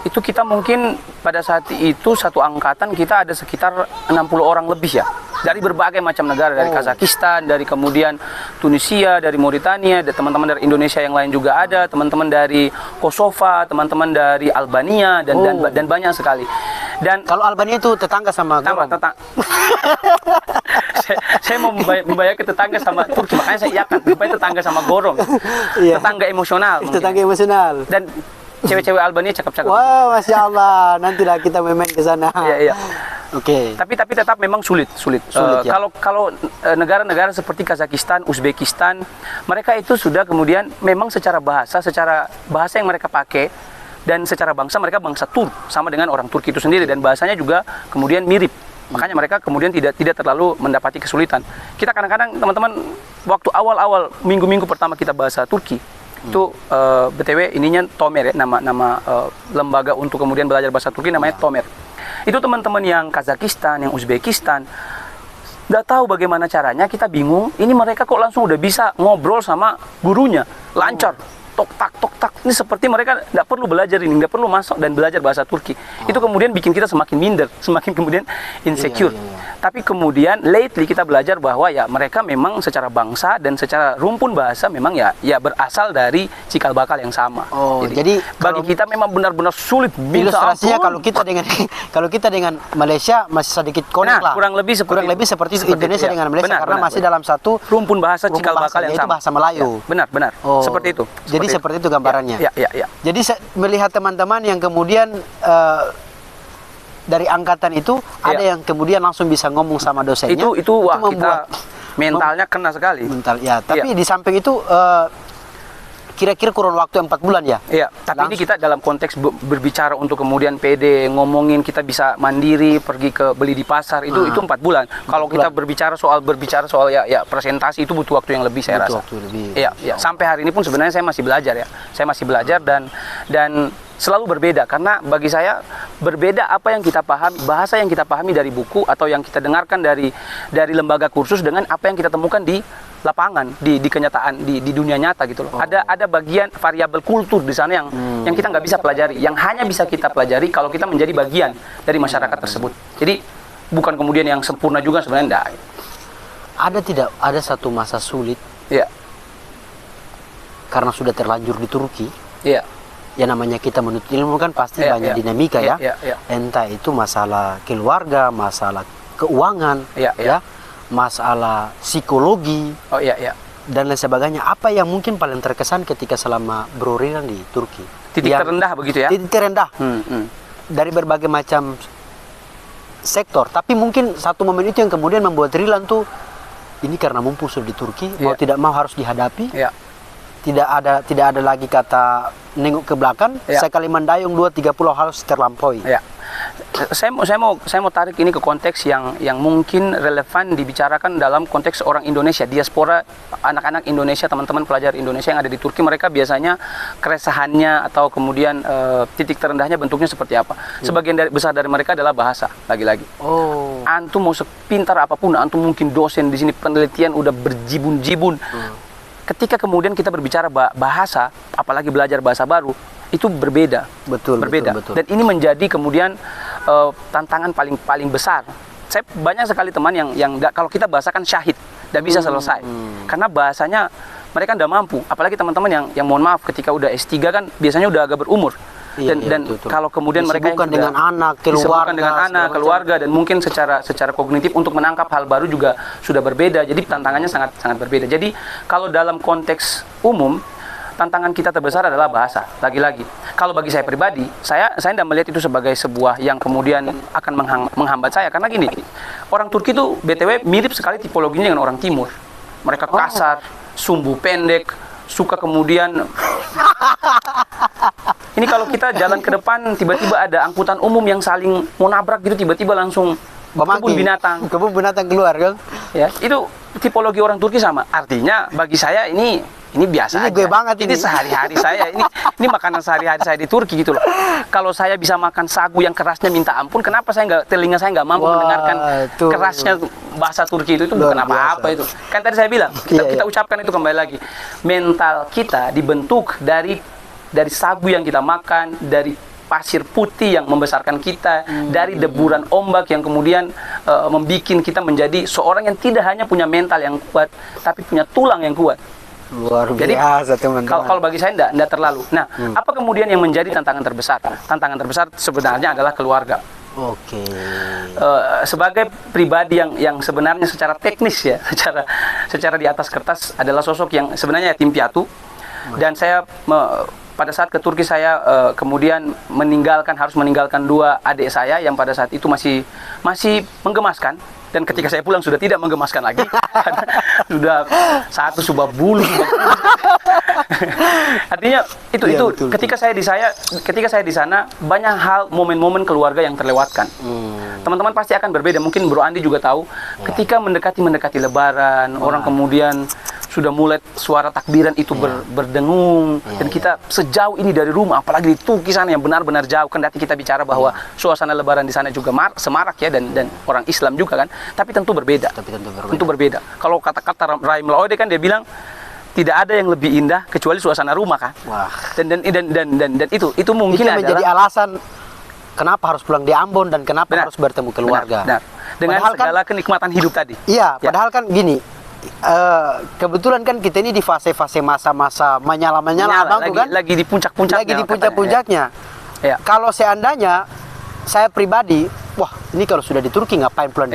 itu kita mungkin pada saat itu satu angkatan kita ada sekitar 60 orang lebih ya. Dari berbagai macam negara, dari Kazakhstan, dari kemudian Tunisia, dari Mauritania, ada teman-teman dari Indonesia yang lain juga ada, teman-teman dari Kosova, teman-teman dari Albania dan banyak sekali. Dan kalau Albania itu tetangga sama saya mau membayangkan tetangga sama Turki, makanya saya iakan supaya tetangga sama Gorom. Tetangga emosional. Tetangga emosional. Dan Cewek-cewek Albania cakep-cakep. Wah, Masya Allah. Nantilah kita main ke sana. Iya, iya. Oke. Tapi tetap memang sulit. Ya. Kalau negara-negara seperti Kazakhstan, Uzbekistan, mereka itu sudah kemudian memang secara bahasa yang mereka pakai dan secara bangsa mereka bangsa Turk sama dengan orang Turki itu sendiri dan bahasanya juga kemudian mirip. Makanya mereka kemudian tidak terlalu mendapati kesulitan. Kita kadang-kadang teman-teman waktu awal-awal minggu-minggu pertama kita bahasa Turki itu BTW ininya Tomer ya, nama lembaga untuk kemudian belajar bahasa Turki namanya Tomer. Itu teman-teman yang Kazakhstan, yang Uzbekistan nggak tahu bagaimana caranya, kita bingung. Ini mereka kok langsung udah bisa ngobrol sama gurunya, lancar. Tok tak. Ini seperti mereka nggak perlu belajar ini, nggak perlu masuk dan belajar bahasa Turki. Itu kemudian bikin kita semakin minder, semakin kemudian insecure. Tapi kemudian lately kita belajar bahwa ya mereka memang secara bangsa dan secara rumpun bahasa memang ya berasal dari cikal bakal yang sama. Jadi bagi kita memang benar-benar sulit. Ilustrasinya kalau kita dengan Malaysia masih sedikit connect lah. Kurang lebih seperti Indonesia itu, dengan Malaysia karena masih benar. dalam satu rumpun bahasa cikal bakal yang sama. Bahasa Melayu. Ya, benar. Seperti itu. Jadi seperti itu gambarannya. Ya. Jadi melihat teman-teman yang kemudian dari angkatan itu ada yang kemudian langsung bisa ngomong sama dosennya. Itu wah kita mentalnya kena sekali. Mental ya. Tapi di samping itu kira-kira kurun waktu 4 bulan ya. Iya. Tapi ini kita dalam konteks berbicara untuk kemudian PD ngomongin kita bisa mandiri pergi ke beli di pasar itu 4 bulan. Kalau kita berbicara soal ya presentasi itu butuh waktu yang lebih saya rasa. Iya. Sampai hari ini pun sebenarnya saya masih belajar ya. Saya masih belajar dan selalu berbeda karena bagi saya berbeda apa yang kita pahami, bahasa yang kita pahami dari buku atau yang kita dengarkan dari lembaga kursus dengan apa yang kita temukan di lapangan, di kenyataan, di dunia nyata gitu loh. Ada bagian variabel kultur di sana yang kita nggak bisa pelajari, yang hanya bisa kita pelajari kalau kita menjadi bagian dari masyarakat tersebut. Jadi bukan kemudian yang sempurna juga sebenarnya enggak. Ada satu masa sulit. Iya. Karena sudah terlanjur di Turki. Iya. Ya namanya kita menuntut ilmu kan pasti banyak dinamika ya. Entah itu masalah keluarga, masalah keuangan, ya, masalah psikologi, dan lain sebagainya. Apa yang mungkin paling terkesan ketika selama Bro Rilan di Turki? Titik terendah begitu ya? Titik terendah dari berbagai macam sektor. Tapi mungkin satu momen itu yang kemudian membuat Rilan tuh ini karena mumpung sudah di Turki, mau tidak mau harus dihadapi. Tidak ada lagi kata nengok ke belakang. Sekali mendayung 2-3 pulau harus terlampaui. Saya mau tarik ini ke konteks yang mungkin relevan dibicarakan dalam konteks orang Indonesia, diaspora, anak-anak Indonesia, teman-teman pelajar Indonesia yang ada di Turki. Mereka biasanya keresahannya atau kemudian titik terendahnya bentuknya seperti apa. Sebagian besar dari mereka adalah bahasa, lagi-lagi. Antum mau sepintar apapun, antum mungkin dosen di sini, penelitian udah berjibun-jibun. Ketika kemudian kita berbicara bahasa, apalagi belajar bahasa baru, itu berbeda. Betul. Dan ini menjadi kemudian tantangan paling besar. Saya banyak sekali teman yang kalau kita bahasakan syahid, tidak bisa selesai. Karena bahasanya mereka tidak mampu. Apalagi teman-teman yang mohon maaf ketika udah S3 kan biasanya udah agak berumur. Dan kalau kemudian mereka disebutkan dengan anak, keluarga dan mungkin secara kognitif untuk menangkap hal baru juga sudah berbeda. Jadi tantangannya sangat berbeda. Jadi kalau dalam konteks umum tantangan kita terbesar adalah bahasa. Lagi-lagi, kalau bagi saya pribadi, saya tidak melihat itu sebagai sebuah yang kemudian akan menghambat saya. Karena gini, orang Turki itu BTW mirip sekali tipologinya dengan orang Timur. Mereka kasar, sumbu pendek, suka kemudian ini kalau kita jalan ke depan tiba-tiba ada angkutan umum yang saling mau nabrak gitu, tiba-tiba langsung kebun binatang keluar kan ya. Itu tipologi orang Turki sama. Artinya bagi saya ini biasa aja. Gue banget ini sehari-hari saya ini makanan sehari-hari saya di Turki gitu loh. Kalau saya bisa makan sagu yang kerasnya minta ampun, kenapa telinga saya nggak mampu mendengarkan kerasnya bahasa Turki itu bukan apa-apa itu. Kan tadi saya bilang, kita ucapkan itu kembali lagi. Mental kita dibentuk dari sagu yang kita makan, dari pasir putih yang membesarkan kita, dari deburan ombak yang kemudian membuat kita menjadi seorang yang tidak hanya punya mental yang kuat, tapi punya tulang yang kuat. Luar biasa, teman-teman. Kalau bagi saya enggak terlalu. Nah, apa kemudian yang menjadi tantangan terbesar? Tantangan terbesar sebenarnya adalah keluarga. Sebagai pribadi yang sebenarnya secara teknis ya, secara di atas kertas adalah sosok yang sebenarnya yatim piatu, dan saya pada saat ke Turki saya kemudian harus meninggalkan 2 adik saya yang pada saat itu masih menggemaskan, dan ketika saya pulang sudah tidak menggemaskan lagi karena sudah satu subah bulu. Artinya itu betul, ketika saya di sana banyak hal, momen-momen keluarga yang terlewatkan. Teman-teman pasti akan berbeda. Mungkin Bro Andi juga tahu ketika mendekati Lebaran, orang kemudian sudah mulai suara takbiran itu berdengung, dan kita sejauh ini dari rumah, apalagi di Turki sana yang benar-benar jauh, kendati kita bicara bahwa suasana Lebaran di sana juga semarak ya, dan orang Islam juga kan, tapi tentu berbeda. Tentu berbeda. Kalau kata-kata Rahim Laode kan dia bilang tidak ada yang lebih indah kecuali suasana rumah kan. Wah. Dan itu mungkin itu menjadi alasan kenapa harus pulang di Ambon dan kenapa harus bertemu keluarga. Benar. Dengan padahal segala kenikmatan hidup tadi. Iya, padahal kan gini, kebetulan kan kita ini di fase-fase masa-masa menyala tuh kan. Lagi di puncak-puncaknya. Lagi di puncak-puncaknya. Ya. Kalau seandainya saya pribadi, wah ini kalau sudah di Turki ngapain pulang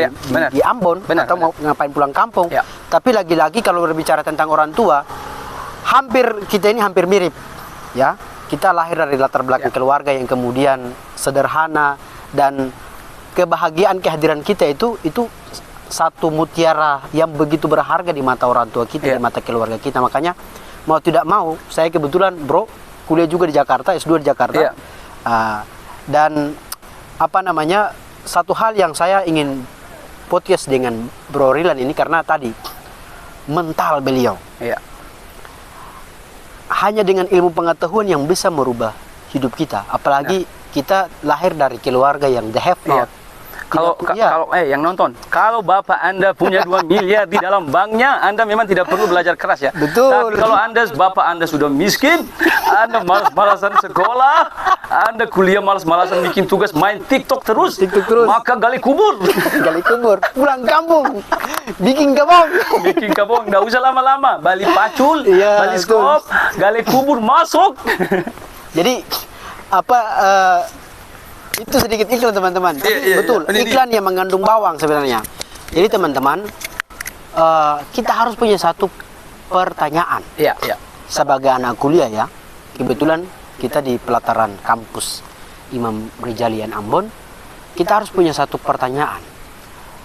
di Ambon, atau mau ngapain pulang kampung. Ya. Tapi lagi-lagi kalau berbicara tentang orang tua, kita ini hampir mirip, ya. Kita lahir dari latar belakang keluarga yang kemudian sederhana, dan kebahagiaan kehadiran kita itu satu mutiara yang begitu berharga di mata orang tua kita, di mata keluarga kita. Makanya mau tidak mau, saya kebetulan Bro kuliah juga di Jakarta, S2 di Jakarta. Dan satu hal yang saya ingin podcast dengan Bro Rilan ini karena tadi mental beliau. Hanya dengan ilmu pengetahuan yang bisa merubah hidup kita, apalagi kita lahir dari keluarga yang the have not. Kalau yang nonton, kalau bapak Anda punya 2 miliar di dalam banknya, Anda memang tidak perlu belajar keras ya. Betul. Tapi kalau bapak Anda sudah miskin, Anda malas-malasan sekolah, Anda kuliah malas-malasan bikin tugas, main TikTok terus, maka gali kubur. Pulang kampung, bikin kabong, nggak usah lama-lama, bali pacul, bali skop, gali kubur, masuk. Jadi itu sedikit iklan teman-teman. Betul, iklan yang mengandung bawang sebenarnya. Jadi teman-teman, kita harus punya satu pertanyaan. Sebagai anak kuliah ya, kebetulan kita di pelataran kampus Imam Rijalian Ambon, kita harus punya satu pertanyaan.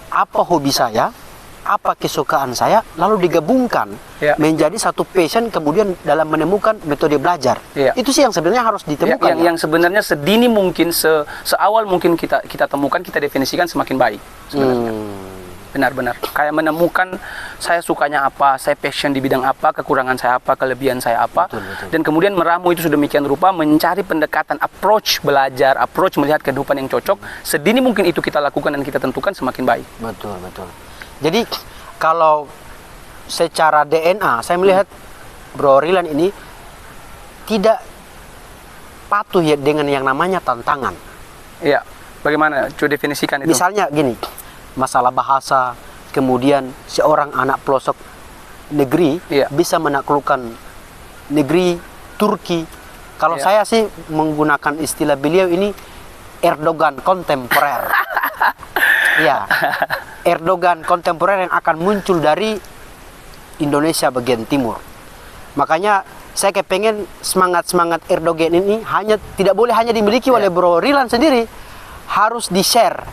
Apa hobi saya? Apa kesukaan saya? Lalu digabungkan menjadi satu passion, kemudian dalam menemukan metode belajar. Itu sih yang sebenarnya harus ditemukan. Yang sebenarnya sedini mungkin, seawal mungkin kita temukan, kita definisikan semakin baik sebenarnya. Benar-benar kayak menemukan saya sukanya apa, saya passion di bidang apa, kekurangan saya apa, kelebihan saya apa. Betul. Dan kemudian meramu itu sedemikian rupa, mencari pendekatan, approach belajar, approach melihat kehidupan yang cocok. Sedini mungkin itu kita lakukan dan kita tentukan, semakin baik. Betul. Jadi kalau secara DNA saya melihat Bro Rilan ini tidak patuh ya dengan yang namanya tantangan. Iya. Bagaimana? Coba definisikan itu. Misalnya gini, masalah bahasa, kemudian seorang anak pelosok negeri bisa menaklukkan negeri Turki. Kalau saya sih menggunakan istilah beliau ini Erdogan kontemporer. Erdogan kontemporer yang akan muncul dari Indonesia bagian timur. Makanya saya kepengen semangat Erdogan ini tidak boleh hanya dimiliki oleh Bro Rilan sendiri, harus di-share.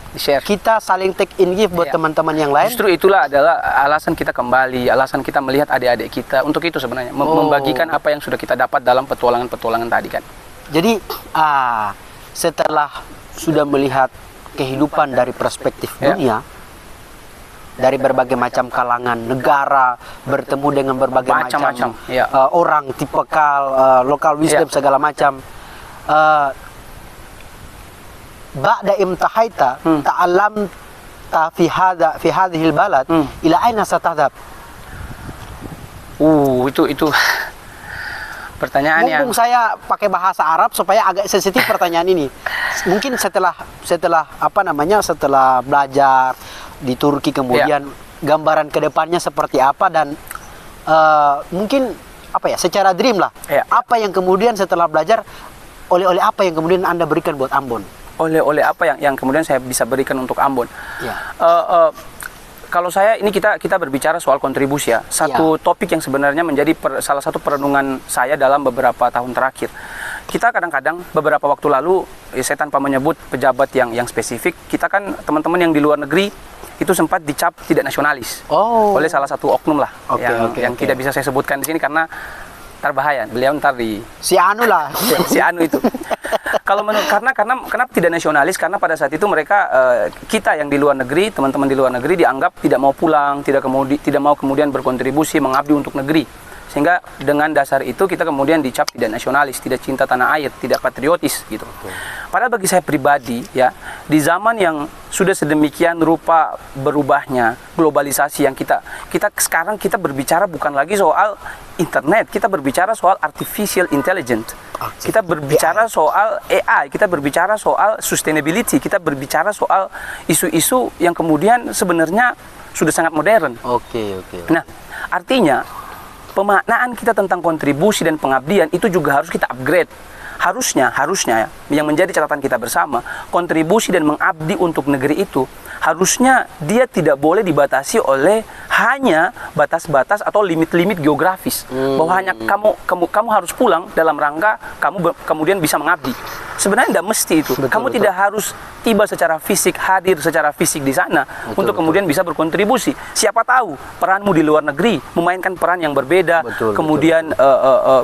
Kita saling take in give buat teman-teman yang lain. Justru itulah adalah alasan kita kembali, alasan kita melihat adik-adik kita. Untuk itu sebenarnya membagikan apa yang sudah kita dapat dalam petualangan-petualangan tadi kan. Jadi setelah sudah melihat kehidupan dari perspektif dunia, dari berbagai macam kalangan negara, bertemu dengan berbagai macam orang, tipikal, lokal wisdom segala macam. Ba'da imtahaita ta'allamta fi hadhil balad ila aina satadhab. Itu pertanyaan mumpung saya pakai bahasa Arab supaya agak sensitif pertanyaan ini. Mungkin setelah belajar di Turki, kemudian gambaran kedepannya seperti apa, dan mungkin secara dream lah, apa yang kemudian setelah belajar, oleh-oleh apa yang kemudian Anda berikan buat Ambon? Oleh-oleh apa yang kemudian saya bisa berikan untuk Ambon? kalau saya ini kita berbicara soal kontribusi ya. Satu topik yang sebenarnya menjadi salah satu perenungan saya dalam beberapa tahun terakhir. Kita kadang-kadang beberapa waktu lalu, saya tanpa menyebut pejabat yang spesifik, kita kan teman-teman yang di luar negeri itu sempat dicap tidak nasionalis oleh salah satu oknum lah yang tidak bisa saya sebutkan di sini karena terbahaya. Beliau ntar di si Anu lah, si Anu itu. Kalau karena tidak nasionalis, karena pada saat itu mereka kita yang di luar negeri, teman-teman di luar negeri dianggap tidak mau pulang, tidak mau kemudian berkontribusi mengabdi untuk negeri. Sehingga dengan dasar itu kita kemudian dicap tidak nasionalis, tidak cinta tanah air, tidak patriotis gitu. Padahal bagi saya pribadi ya, di zaman yang sudah sedemikian rupa berubahnya globalisasi yang kita sekarang kita berbicara bukan lagi soal internet, kita berbicara soal artificial intelligence. Kita berbicara soal AI, kita berbicara soal sustainability, kita berbicara soal isu-isu yang kemudian sebenarnya sudah sangat modern. Nah, artinya pemaknaan kita tentang kontribusi dan pengabdian itu juga harus kita upgrade. Harusnya ya, yang menjadi catatan kita bersama, kontribusi dan mengabdi untuk negeri itu harusnya dia tidak boleh dibatasi oleh hanya batas-batas atau limit-limit geografis. Bahwa hanya kamu harus pulang dalam rangka kamu kemudian bisa mengabdi. Sebenarnya tidak mesti itu. Kamu tidak harus tiba secara fisik, hadir secara fisik di sana untuk kemudian bisa berkontribusi. Siapa tahu peranmu di luar negeri memainkan peran yang berbeda, kemudian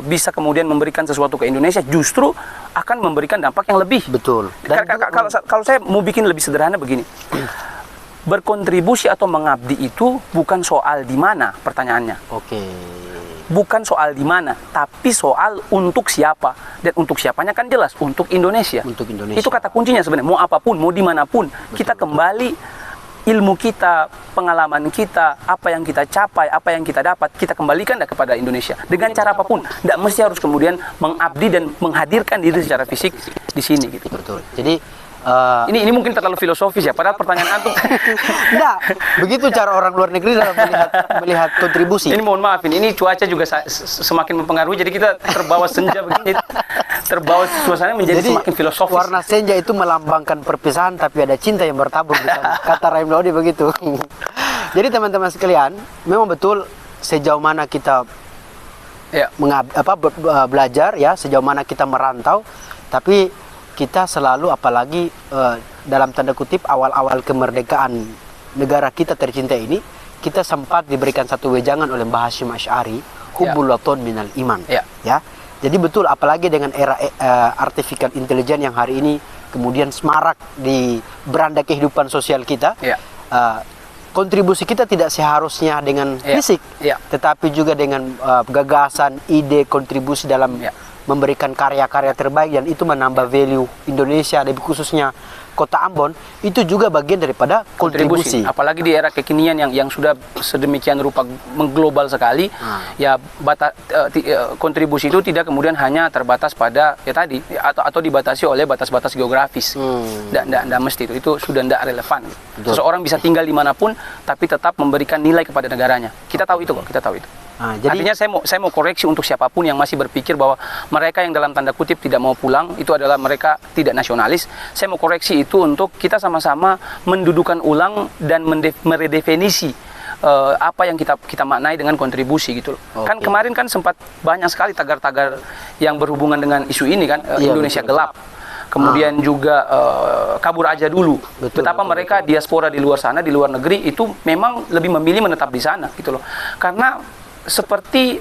bisa kemudian memberikan sesuatu ke Indonesia, justru akan memberikan dampak yang lebih. Kalau saya mau bikin lebih sederhana begini. Berkontribusi atau mengabdi itu bukan soal di mana pertanyaannya. Bukan soal di mana, tapi soal untuk siapa. Dan untuk siapanya kan jelas, untuk Indonesia. Itu kata kuncinya sebenarnya. Mau apapun, mau dimanapun, kita kembali ilmu kita, pengalaman kita, apa yang kita capai, apa yang kita dapat, kita kembalikan kepada Indonesia. Dengan cara apapun, tidak mesti harus kemudian mengabdi dan menghadirkan diri secara fisik di sini. Gitu. Jadi ini mungkin terlalu filosofis ya, padahal pertanyaan antum. Enggak, begitu cara orang luar negeri dalam melihat kontribusi. Ini mohon maaf, ini cuaca juga semakin mempengaruhi, jadi kita terbawa senja begini, terbawa suasana menjadi semakin filosofis. Warna senja itu melambangkan perpisahan, tapi ada cinta yang bertabur di sana. Kata Raim Lodi begitu. Jadi teman-teman sekalian, memang betul sejauh mana kita belajar ya, sejauh mana kita merantau, tapi kita selalu, apalagi dalam tanda kutip awal-awal kemerdekaan negara kita tercinta ini, kita sempat diberikan satu wejangan oleh Mbah Hashim Asy'ari, hubbul waton minal iman. Ya, jadi betul, apalagi dengan era artificial intelligence yang hari ini kemudian semarak di beranda kehidupan sosial kita. Kontribusi kita tidak seharusnya dengan fisik, tetapi juga dengan gagasan, ide, kontribusi dalam memberikan karya-karya terbaik, dan itu menambah value Indonesia, lebih khususnya Kota Ambon, itu juga bagian daripada kontribusi. Apalagi di era kekinian yang sudah sedemikian rupa mengglobal sekali, ya kontribusi itu tidak kemudian hanya terbatas pada atau dibatasi oleh batas-batas geografis. Nggak mesti itu sudah tidak relevan. Seseorang bisa tinggal dimanapun, tapi tetap memberikan nilai kepada negaranya. Kita tahu itu kok, kita tahu itu. Jadi, artinya saya mau koreksi untuk siapapun yang masih berpikir bahwa mereka yang dalam tanda kutip tidak mau pulang itu adalah mereka tidak nasionalis. Saya mau koreksi itu untuk kita sama-sama mendudukan ulang dan meredefinisi apa yang kita maknai dengan kontribusi gitu loh. Kan kemarin kan sempat banyak sekali tagar-tagar yang berhubungan dengan isu ini kan, Indonesia gelap. Kemudian juga kabur aja dulu. Betapa mereka diaspora di luar sana, di luar negeri itu memang lebih memilih menetap di sana gitu loh. Karena seperti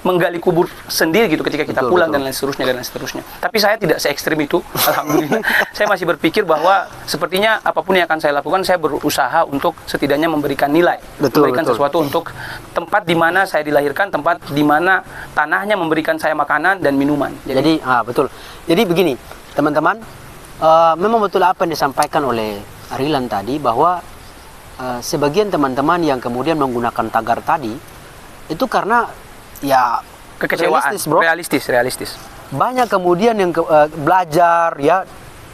menggali kubur sendiri gitu ketika kita pulang dan lain seterusnya. Tapi saya tidak se-ekstrim itu, alhamdulillah. Saya masih berpikir bahwa sepertinya apapun yang akan saya lakukan, saya berusaha untuk setidaknya memberikan nilai, memberikan sesuatu untuk tempat di mana saya dilahirkan, tempat di mana tanahnya memberikan saya makanan dan minuman. Jadi betul. Jadi begini, teman-teman, memang betul apa yang disampaikan oleh Rilan tadi, bahwa sebagian teman-teman yang kemudian menggunakan tagar tadi itu karena ya kekecewaan, realistis. Banyak kemudian yang belajar ya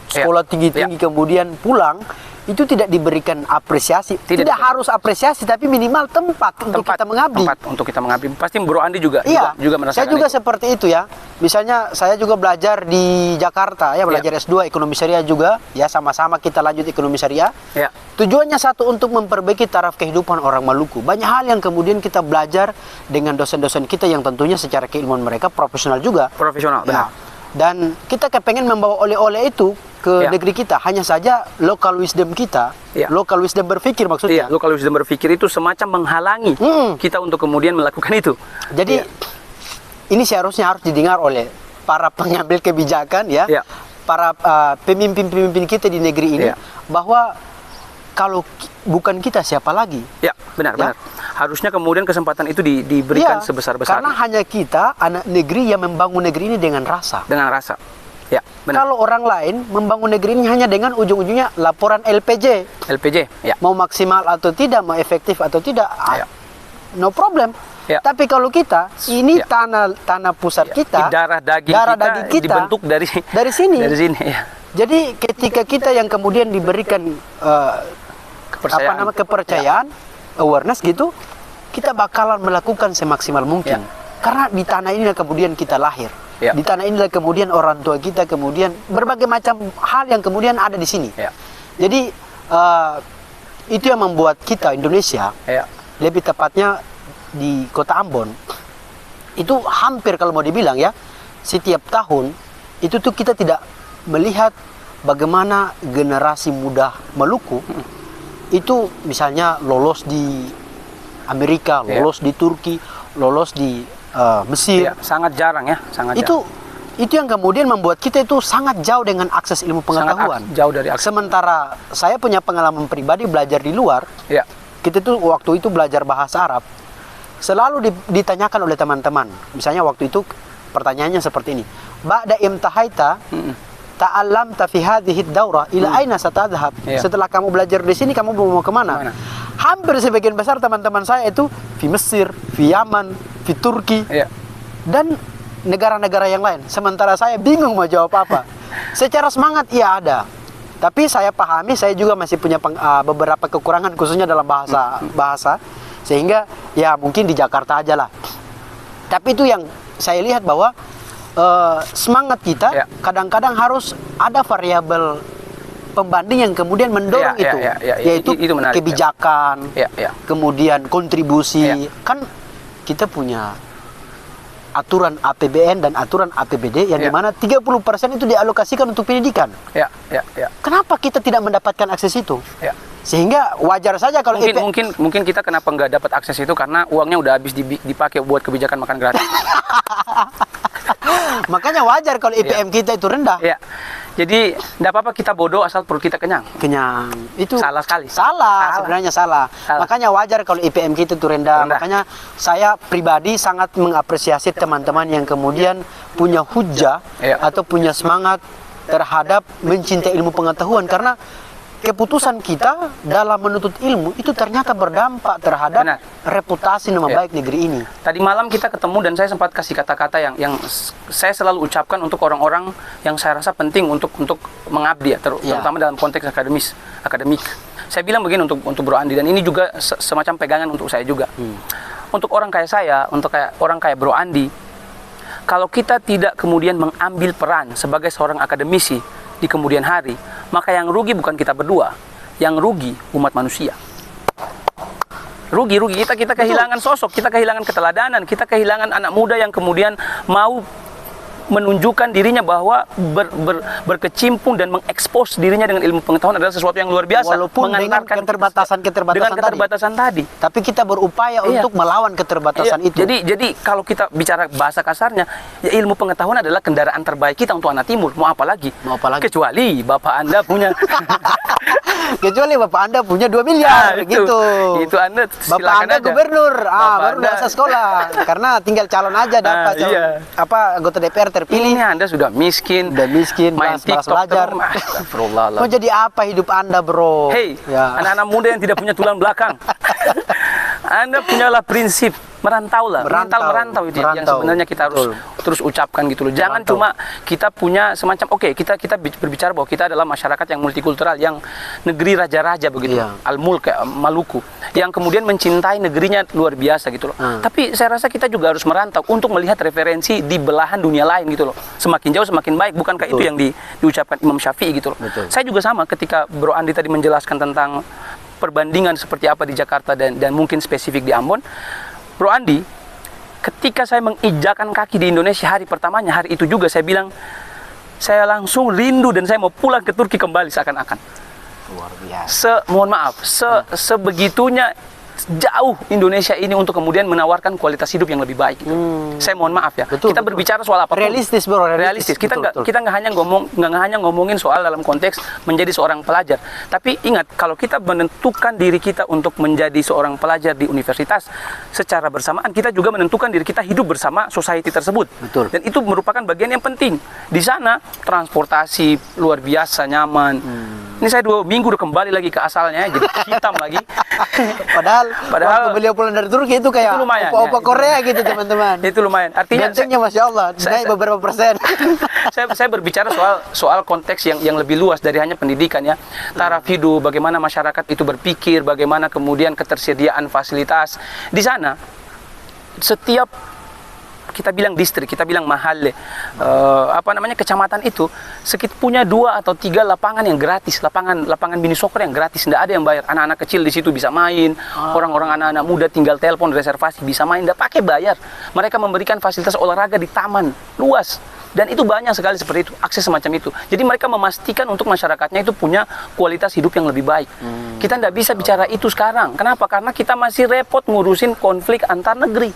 sekolah tinggi-tinggi kemudian pulang, itu tidak diberikan apresiasi. Tidak harus apresiasi, tapi minimal tempat untuk kita mengabdi. Tempat untuk kita mengabdi. Pasti Bro Andi juga juga merasakan. Saya juga itu. seperti itu ya. Misalnya saya juga belajar di Jakarta ya, belajar S2 ekonomi syariah juga ya, sama-sama kita lanjut ekonomi syariah. Ya. Tujuannya satu, untuk memperbaiki taraf kehidupan orang Maluku. Banyak hal yang kemudian kita belajar dengan dosen-dosen kita yang tentunya secara keilmuan mereka profesional juga. Profesional, Ya. benar. Dan kita kepengen membawa oleh-oleh itu ke negeri kita. Hanya saja local wisdom kita, local wisdom berpikir maksudnya. Local wisdom berpikir itu semacam menghalangi kita untuk kemudian melakukan itu. Jadi ini seharusnya harus didengar oleh para pengambil kebijakan ya, para pemimpin-pemimpin kita di negeri ini, bahwa kalau bukan kita siapa lagi? Ya, benar. Harusnya kemudian kesempatan itu diberikan sebesar-besarnya. Karena hanya kita anak negeri yang membangun negeri ini dengan rasa. Dengan rasa. Ya, benar. Kalau orang lain membangun negeri ini hanya dengan ujung-ujungnya laporan LPJ. Ya. Mau maksimal atau tidak, mau efektif atau tidak, no problem. Ya. Tapi kalau kita, ini tanah pusat kita, darah daging kita dibentuk dari sini. Dari sini, ya. Jadi ketika kita yang kemudian diberikan kepercayaan, awareness gitu, kita bakalan melakukan semaksimal mungkin. Karena di tanah inilah kemudian kita lahir. Di tanah inilah kemudian orang tua kita, kemudian berbagai macam hal yang kemudian ada di sini. Jadi itu yang membuat kita Indonesia, lebih tepatnya di kota Ambon, itu hampir kalau mau dibilang ya, setiap tahun itu tuh kita tidak melihat bagaimana generasi muda Maluku itu misalnya lolos di Amerika, lolos di Turki, lolos di Mesir. Sangat jarang ya, Itu yang kemudian membuat kita itu sangat jauh dengan akses ilmu pengetahuan. Jauh dari akses. Sementara saya punya pengalaman pribadi belajar di luar. Kita tuh waktu itu belajar bahasa Arab, selalu ditanyakan oleh teman-teman. Misalnya waktu itu pertanyaannya seperti ini. Ba'da imtahaita ta'allamta fi hadhihi ad-daurah ila aina satadhhab? Setelah kamu belajar di sini, kamu mau kemana? Hampir sebagian besar teman-teman saya itu di Mesir, di Yaman, di Turki, dan negara-negara yang lain. Sementara saya bingung mau jawab apa. Secara semangat ada, tapi saya pahami saya juga masih punya beberapa kekurangan khususnya dalam bahasa, sehingga ya mungkin di Jakarta aja lah. Tapi itu yang saya lihat bahwa semangat kita kadang-kadang harus ada variabel pembanding yang kemudian mendorong yaitu itu kebijakan, kemudian kontribusi. Kan kita punya aturan APBN dan aturan APBD yang dimana 30% itu dialokasikan untuk pendidikan. Kenapa kita tidak mendapatkan akses itu? Sehingga wajar saja kalau mungkin kita kenapa nggak dapat akses itu karena uangnya udah habis dipakai buat kebijakan makan gratis. Makanya wajar kalau IPM kita itu rendah. Jadi tidak apa-apa kita bodoh asal perut kita kenyang. Itu salah sekali. Sebenarnya salah. Makanya wajar kalau IPM kita itu rendah. Makanya saya pribadi sangat mengapresiasi teman-teman yang kemudian punya hujah atau punya semangat terhadap mencintai ilmu pengetahuan, karena keputusan kita dalam menuntut ilmu itu ternyata berdampak terhadap reputasi nama baik negeri ini. Tadi malam kita ketemu dan saya sempat kasih kata-kata yang saya selalu ucapkan untuk orang-orang yang saya rasa penting untuk mengabdi terutama dalam konteks akademik. Saya bilang begini untuk Bro Andi, dan ini juga semacam pegangan untuk saya juga. Untuk orang kayak saya, orang kayak Bro Andi, kalau kita tidak kemudian mengambil peran sebagai seorang akademisi di kemudian hari, maka yang rugi bukan kita berdua, yang rugi umat manusia. Rugi kita kehilangan sosok, kita kehilangan keteladanan, kita kehilangan anak muda yang kemudian mau menunjukkan dirinya bahwa berkecimpung dan mengekspos dirinya dengan ilmu pengetahuan adalah sesuatu yang luar biasa. Walaupun dengan keterbatasan tadi. Tapi kita berupaya untuk melawan keterbatasan itu. Jadi kalau kita bicara bahasa kasarnya, ya ilmu pengetahuan adalah kendaraan terbaik kita untuk anak timur. Mau apa lagi? Kecuali Bapak Anda punya kecuali Bapak Anda punya 2 miliar gitu. Itu Anda Bapak Anda aja. Gubernur, baru udah selesai sekolah. Karena tinggal calon aja dapat anggota DPR terpilih. Ini Anda sudah miskin, main TikTok belajar. Mau jadi apa hidup Anda, Bro? Hei, anak-anak muda yang tidak punya tulang belakang. Anda punyalah prinsip merantau lah, merantau itu yang sebenarnya kita harus terus ucapkan gitu loh. Jangan cuma kita punya semacam kita berbicara bahwa kita adalah masyarakat yang multikultural, yang negeri raja-raja begitu, Al-Mulk Maluku, yang kemudian mencintai negerinya luar biasa gitu loh. Tapi saya rasa kita juga harus merantau untuk melihat referensi di belahan dunia lain gitu loh. Semakin jauh semakin baik, bukankah itu yang diucapkan Imam Syafi'i gitu loh. Saya juga sama ketika Bro Andi tadi menjelaskan tentang perbandingan seperti apa di Jakarta dan mungkin spesifik di Ambon. Bro Andi, ketika saya menginjakan kaki di Indonesia hari pertamanya, hari itu juga saya bilang, saya langsung rindu dan saya mau pulang ke Turki kembali seakan-akan. Luar biasa. Mohon maaf, sebegitunya jauh Indonesia ini untuk kemudian menawarkan kualitas hidup yang lebih baik. Saya mohon maaf ya. Kita berbicara soal apa? Realistis, Bro. Realistis. Kita nggak hanya ngomongin soal dalam konteks menjadi seorang pelajar. Tapi ingat, kalau kita menentukan diri kita untuk menjadi seorang pelajar di universitas, secara bersamaan kita juga menentukan diri kita hidup bersama society tersebut. Betul. Dan itu merupakan bagian yang penting. Di sana transportasi luar biasa nyaman. Ini saya 2 minggu udah kembali lagi ke asalnya, jadi hitam lagi. Padahal waktu beliau pulang dari Turki itu kayak opa-opa Korea gitu, teman-teman. Itu lumayan. Artinya bentengnya Masya Allah, naik beberapa persen. saya berbicara soal konteks yang lebih luas dari hanya pendidikan ya. Taraf hidup, bagaimana masyarakat itu berpikir, bagaimana kemudian ketersediaan fasilitas. Di sana, setiap kita bilang distrik, kita bilang mahalle, kecamatan itu punya 2 atau 3 lapangan yang gratis, lapangan mini soccer yang gratis, tidak ada yang bayar. Anak-anak kecil di situ bisa main, orang-orang anak-anak muda tinggal telepon reservasi bisa main, tidak pakai bayar. Mereka memberikan fasilitas olahraga di taman luas. Dan itu banyak sekali seperti itu, akses semacam itu. Jadi mereka memastikan untuk masyarakatnya itu punya kualitas hidup yang lebih baik. Kita tidak bisa bicara itu sekarang. Kenapa? Karena kita masih repot ngurusin konflik antar negeri.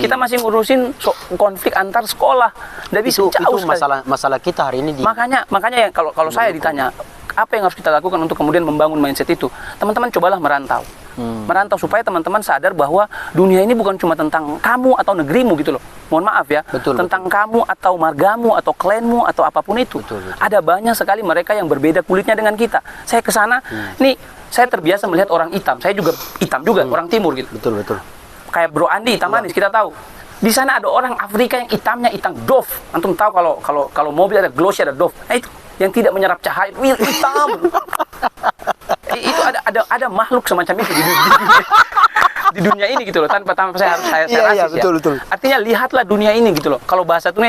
Kita masih ngurusin konflik antar sekolah. Tidak bisa jauh sekali. Masalah kita hari ini. Makanya kalau saya ditanya, apa yang harus kita lakukan untuk kemudian membangun mindset itu? Teman-teman cobalah merantau. Merantau supaya teman-teman sadar bahwa dunia ini bukan cuma tentang kamu atau negerimu gitu loh. Mohon maaf ya, tentang kamu atau margamu atau klanmu atau apapun itu. Ada banyak sekali mereka yang berbeda kulitnya dengan kita. Saya ke sana, nih saya terbiasa melihat orang hitam. Saya juga hitam juga, orang timur gitu. Betul. Kayak Bro Andi hitam manis, kita tahu. Di sana ada orang Afrika yang hitamnya hitam Dove. Antum tahu kalau mobil ada glossy, ada Dove. Nah itu yang tidak menyerap cahaya, hitam. Itu ada makhluk semacam itu di dunia ini gitu loh, tanpa saya rasis ya. Betul. Artinya lihatlah dunia ini gitu loh. Kalau bahasa tuh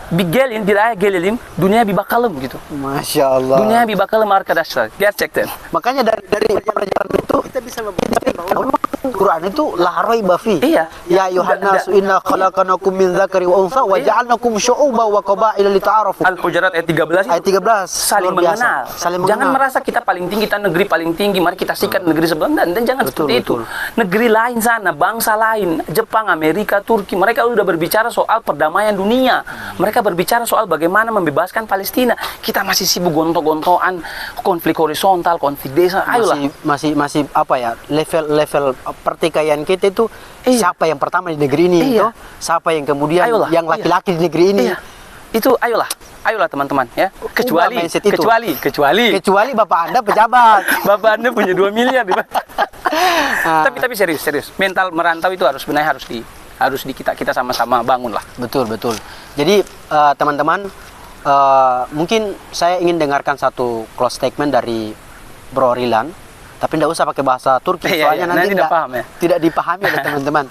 bigelin tidak gelelim, dunia bibakalem gitu. Masya Allah. Dunia bibakalem arkadaşlar. Gerçekten. Makanya dari pelajaran itu kita bisa membuktikan bahwa Quran itu lahroi bafi. Iya. Ya Yohanes inna khalaqnakum min dzakari wa untha wa ja'alnakum syu'uban wa qabaila lita'arafu. Al-Hujurat ayat 13. Ayat 13. Saling mengenal. Jangan merasa kita paling tinggi, kita negeri paling tinggi, mari kita sikat negeri sebelah, dan jangan seperti itu. Negeri lain sana, bangsa lain, Jepang, Amerika, Turki, mereka sudah berbicara soal perdamaian dunia. Mereka berbicara soal bagaimana membebaskan Palestina. Kita masih sibuk gontok-gontokan, konflik horizontal, konflik desa. Ayolah. Masih apa ya? Level pertikaian kita itu siapa yang pertama di negeri ini itu, siapa yang kemudian yang laki-laki di negeri ini. Itu ayolah teman-teman ya. Kecuali bapak Anda pejabat. Bapak Anda punya 2 miliar. Tapi serius. Mental merantau itu harus kita sama-sama bangun lah. Betul. Jadi teman-teman, mungkin saya ingin dengarkan satu close statement dari Bro Rilan, tapi tidak usah pakai bahasa Turki soalnya nanti tidak dipahami oleh teman-teman.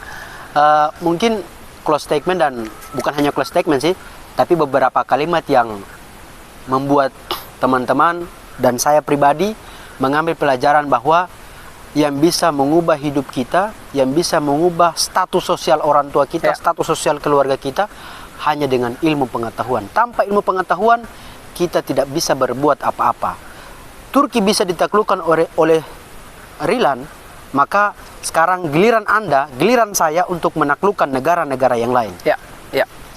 Mungkin close statement, dan bukan hanya close statement sih, tapi beberapa kalimat yang membuat teman-teman dan saya pribadi mengambil pelajaran bahwa yang bisa mengubah hidup kita, yang bisa mengubah status sosial orang tua kita, status sosial keluarga kita, hanya dengan ilmu pengetahuan. Tanpa ilmu pengetahuan, kita tidak bisa berbuat apa-apa. Turki bisa ditaklukkan oleh Rilan, maka sekarang giliran Anda, giliran saya untuk menaklukkan negara-negara yang lain. Ya,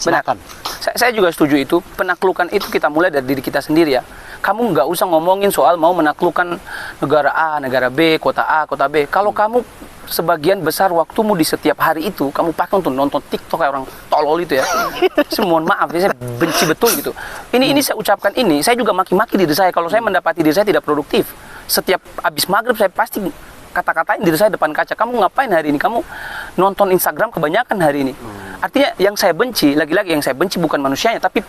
silakan. Saya juga setuju itu. Penaklukan itu kita mulai dari diri kita sendiri ya. Kamu nggak usah ngomongin soal mau menaklukkan negara A, negara B, kota A, kota B. Kalau kamu sebagian besar waktumu di setiap hari itu kamu pakai untuk nonton TikTok kayak orang tolol itu ya. Mohon maaf, saya benci betul gitu. Ini saya ucapkan ini, saya juga maki-maki diri saya kalau saya mendapati diri saya tidak produktif. Setiap habis maghrib saya pasti kata-katain diri saya depan kaca, kamu ngapain hari ini? Kamu nonton Instagram kebanyakan hari ini. Artinya yang saya benci, lagi-lagi yang saya benci bukan manusianya, tapi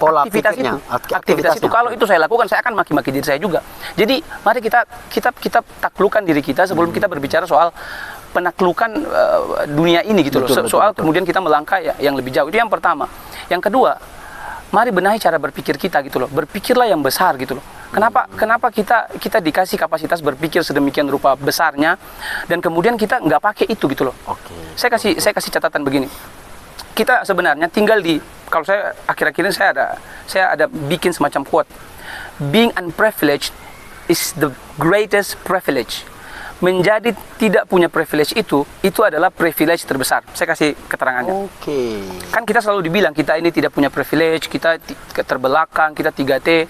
Pola aktivitas itu. pikirnya, Aktivitas itu. Kalau itu saya lakukan, saya akan maki-maki diri saya juga. Jadi mari kita taklukkan diri kita sebelum kita berbicara soal penaklukan dunia ini gitu loh. Soal kemudian kita melangkah yang lebih jauh. Itu yang pertama. Yang kedua, mari benahi cara berpikir kita gitu loh. Berpikirlah yang besar gitu loh. Kenapa kita dikasih kapasitas berpikir sedemikian rupa besarnya dan kemudian kita nggak pakai itu gitu loh. Saya kasih catatan begini. Kita sebenarnya tinggal kalau saya akhir-akhir ini saya ada bikin semacam quote. Being unprivileged is the greatest privilege. Menjadi tidak punya privilege itu adalah privilege terbesar. Saya kasih keterangannya. Kan kita selalu dibilang kita ini tidak punya privilege, kita terbelakang, kita 3T.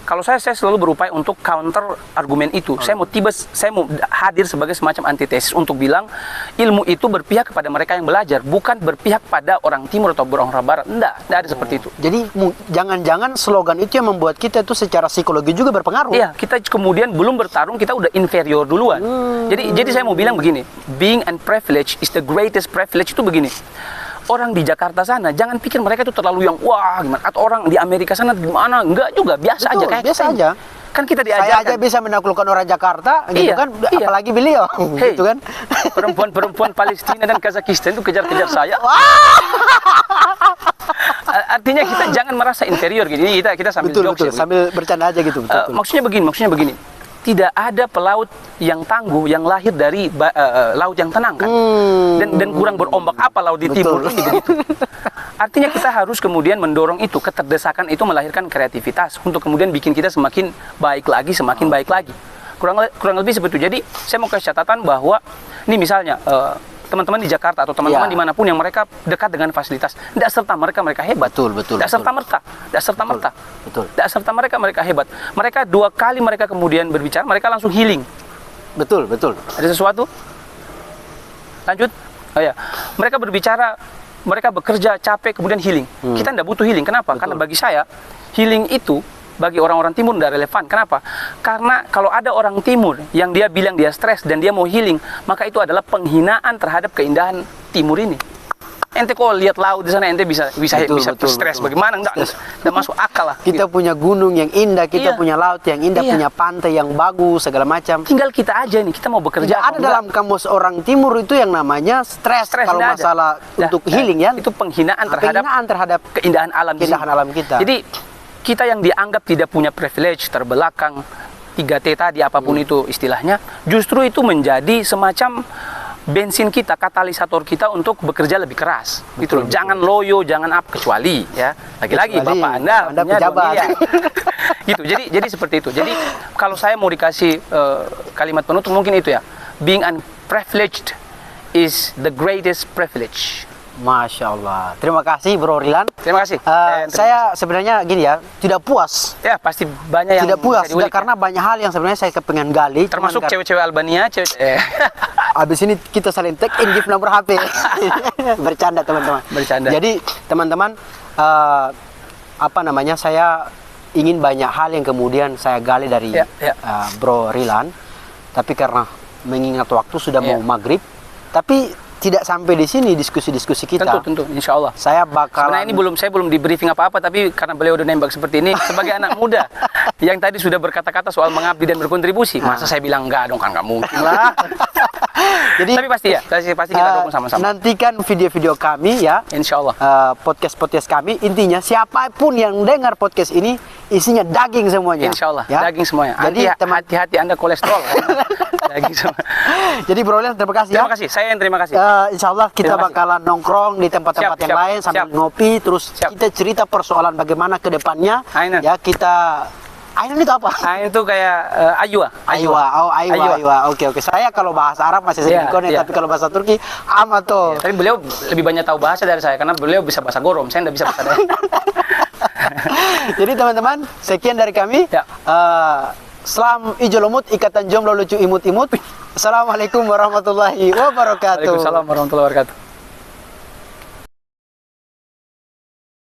Kalau saya selalu berupaya untuk counter argumen itu. Saya mau hadir sebagai semacam antitesis untuk bilang ilmu itu berpihak kepada mereka yang belajar, bukan berpihak pada orang timur atau orang barat. Tidak ada seperti itu. Jadi jangan-jangan slogan itu yang membuat kita itu secara psikologi juga berpengaruh. Iya, kita kemudian belum bertarung, kita udah inferior duluan. Jadi saya mau bilang begini, being unprivileged is the greatest privilege itu begini. Orang di Jakarta sana, jangan pikir mereka itu terlalu yang wah gimana, atau orang di Amerika sana gimana, enggak juga, biasa aja kayak biasa kita. aja. Kan kita diajarkan. Saya aja bisa menaklukkan orang Jakarta, gitu kan, apalagi beliau, gitu kan. Perempuan-perempuan Palestina dan Kazakhstan itu kejar-kejar saya. Artinya kita jangan merasa inferior gitu. Ini kita sambil jokes ya, sambil bercanda aja gitu. Maksudnya begini. Tidak ada pelaut yang tangguh yang lahir dari laut yang tenang kan, dan kurang berombak apa laut di timur ini begitu. Artinya kita harus kemudian mendorong itu, keterdesakan itu melahirkan kreativitas untuk kemudian bikin kita semakin baik lagi, semakin baik lagi. Kurang lebih seperti itu. Jadi saya mau kasih catatan bahwa ini misalnya teman-teman di Jakarta atau teman-teman dimanapun yang mereka dekat dengan fasilitas, tidak serta mereka hebat. Tidak serta mereka hebat. Mereka 2 kali mereka kemudian berbicara, mereka langsung healing. Betul. Ada sesuatu? Lanjut. Oh ya, mereka berbicara, mereka bekerja capek kemudian healing. Kita tidak butuh healing. Kenapa? Karena bagi saya healing itu bagi orang-orang timur tidak relevan. Kenapa? Karena kalau ada orang timur yang dia bilang dia stres dan dia mau healing, maka itu adalah penghinaan terhadap keindahan timur ini. Ente kok lihat laut di sana, ente bisa stres bagaimana? Enggak masuk akal lah. Kita punya gunung yang indah, kita punya laut yang indah, punya pantai yang bagus, segala macam. Tinggal kita aja nih, kita mau bekerja. Ada dalam kamus orang timur itu yang namanya stres kalau masalah untuk healing ya. Itu penghinaan terhadap keindahan alam kita. Jadi kita yang dianggap tidak punya privilege, terbelakang, 3T tadi apapun itu istilahnya, justru itu menjadi semacam bensin kita, katalisator kita untuk bekerja lebih keras. Gitu loh. Jangan loyo, jangan kecuali ya. Lagi-lagi Bapak Anda pejabat. Gitu. Jadi seperti itu. Jadi kalau saya mau dikasih kalimat penutup mungkin itu ya. Being unprivileged is the greatest privilege. Masya Allah. Terima kasih Bro Rilan. Terima kasih. Saya sebenarnya gini ya, tidak puas. Ya pasti banyak yang tidak puas karena banyak hal yang sebenarnya saya kepengen gali. Termasuk cewek-cewek Albania, Habis ini kita saling tag in, give nomor HP. Bercanda teman-teman. Jadi teman-teman, saya ingin banyak hal yang kemudian saya gali dari Bro Rilan, tapi karena mengingat waktu sudah mau maghrib, tapi tidak sampai di sini diskusi-diskusi kita. Tentu, insya Allah. Saya bakalan. Sebenarnya saya belum di briefing apa-apa, tapi karena beliau udah nembak seperti ini, sebagai anak muda yang tadi sudah berkata-kata soal mengabdi dan berkontribusi, masa saya bilang enggak dong, kan nggak mungkin lah. Jadi, tapi pasti kita dukung sama-sama. Nantikan video-video kami ya. Insya Allah. Podcast kami, intinya siapapun yang dengar podcast ini, isinya daging semuanya. Insya Allah, ya? daging semuanya. Jadi hati-hati Anda kolesterol. Daging semua. Jadi Bro Rilan, terima kasih. Terima kasih, saya yang terima kasih. Insya Allah kita bakalan nongkrong di tempat-tempat yang lain sambil ngopi, terus kita cerita persoalan bagaimana ke depannya. Ya kita. Ainan itu apa? Ainan itu kayak Aywa. Oke. Saya kalau bahasa Arab masih sedikit tapi kalau bahasa Turki amat tuh. Tapi beliau lebih banyak tahu bahasa dari saya karena beliau bisa bahasa Gorom, saya tidak bisa bahasa Dayak. Jadi teman-teman, sekian dari kami. Selam ijo lumut, ikatan jomblo lucu imut-imut. Assalamualaikum warahmatullahi wabarakatuh. Waalaikumsalam warahmatullahi wabarakatuh.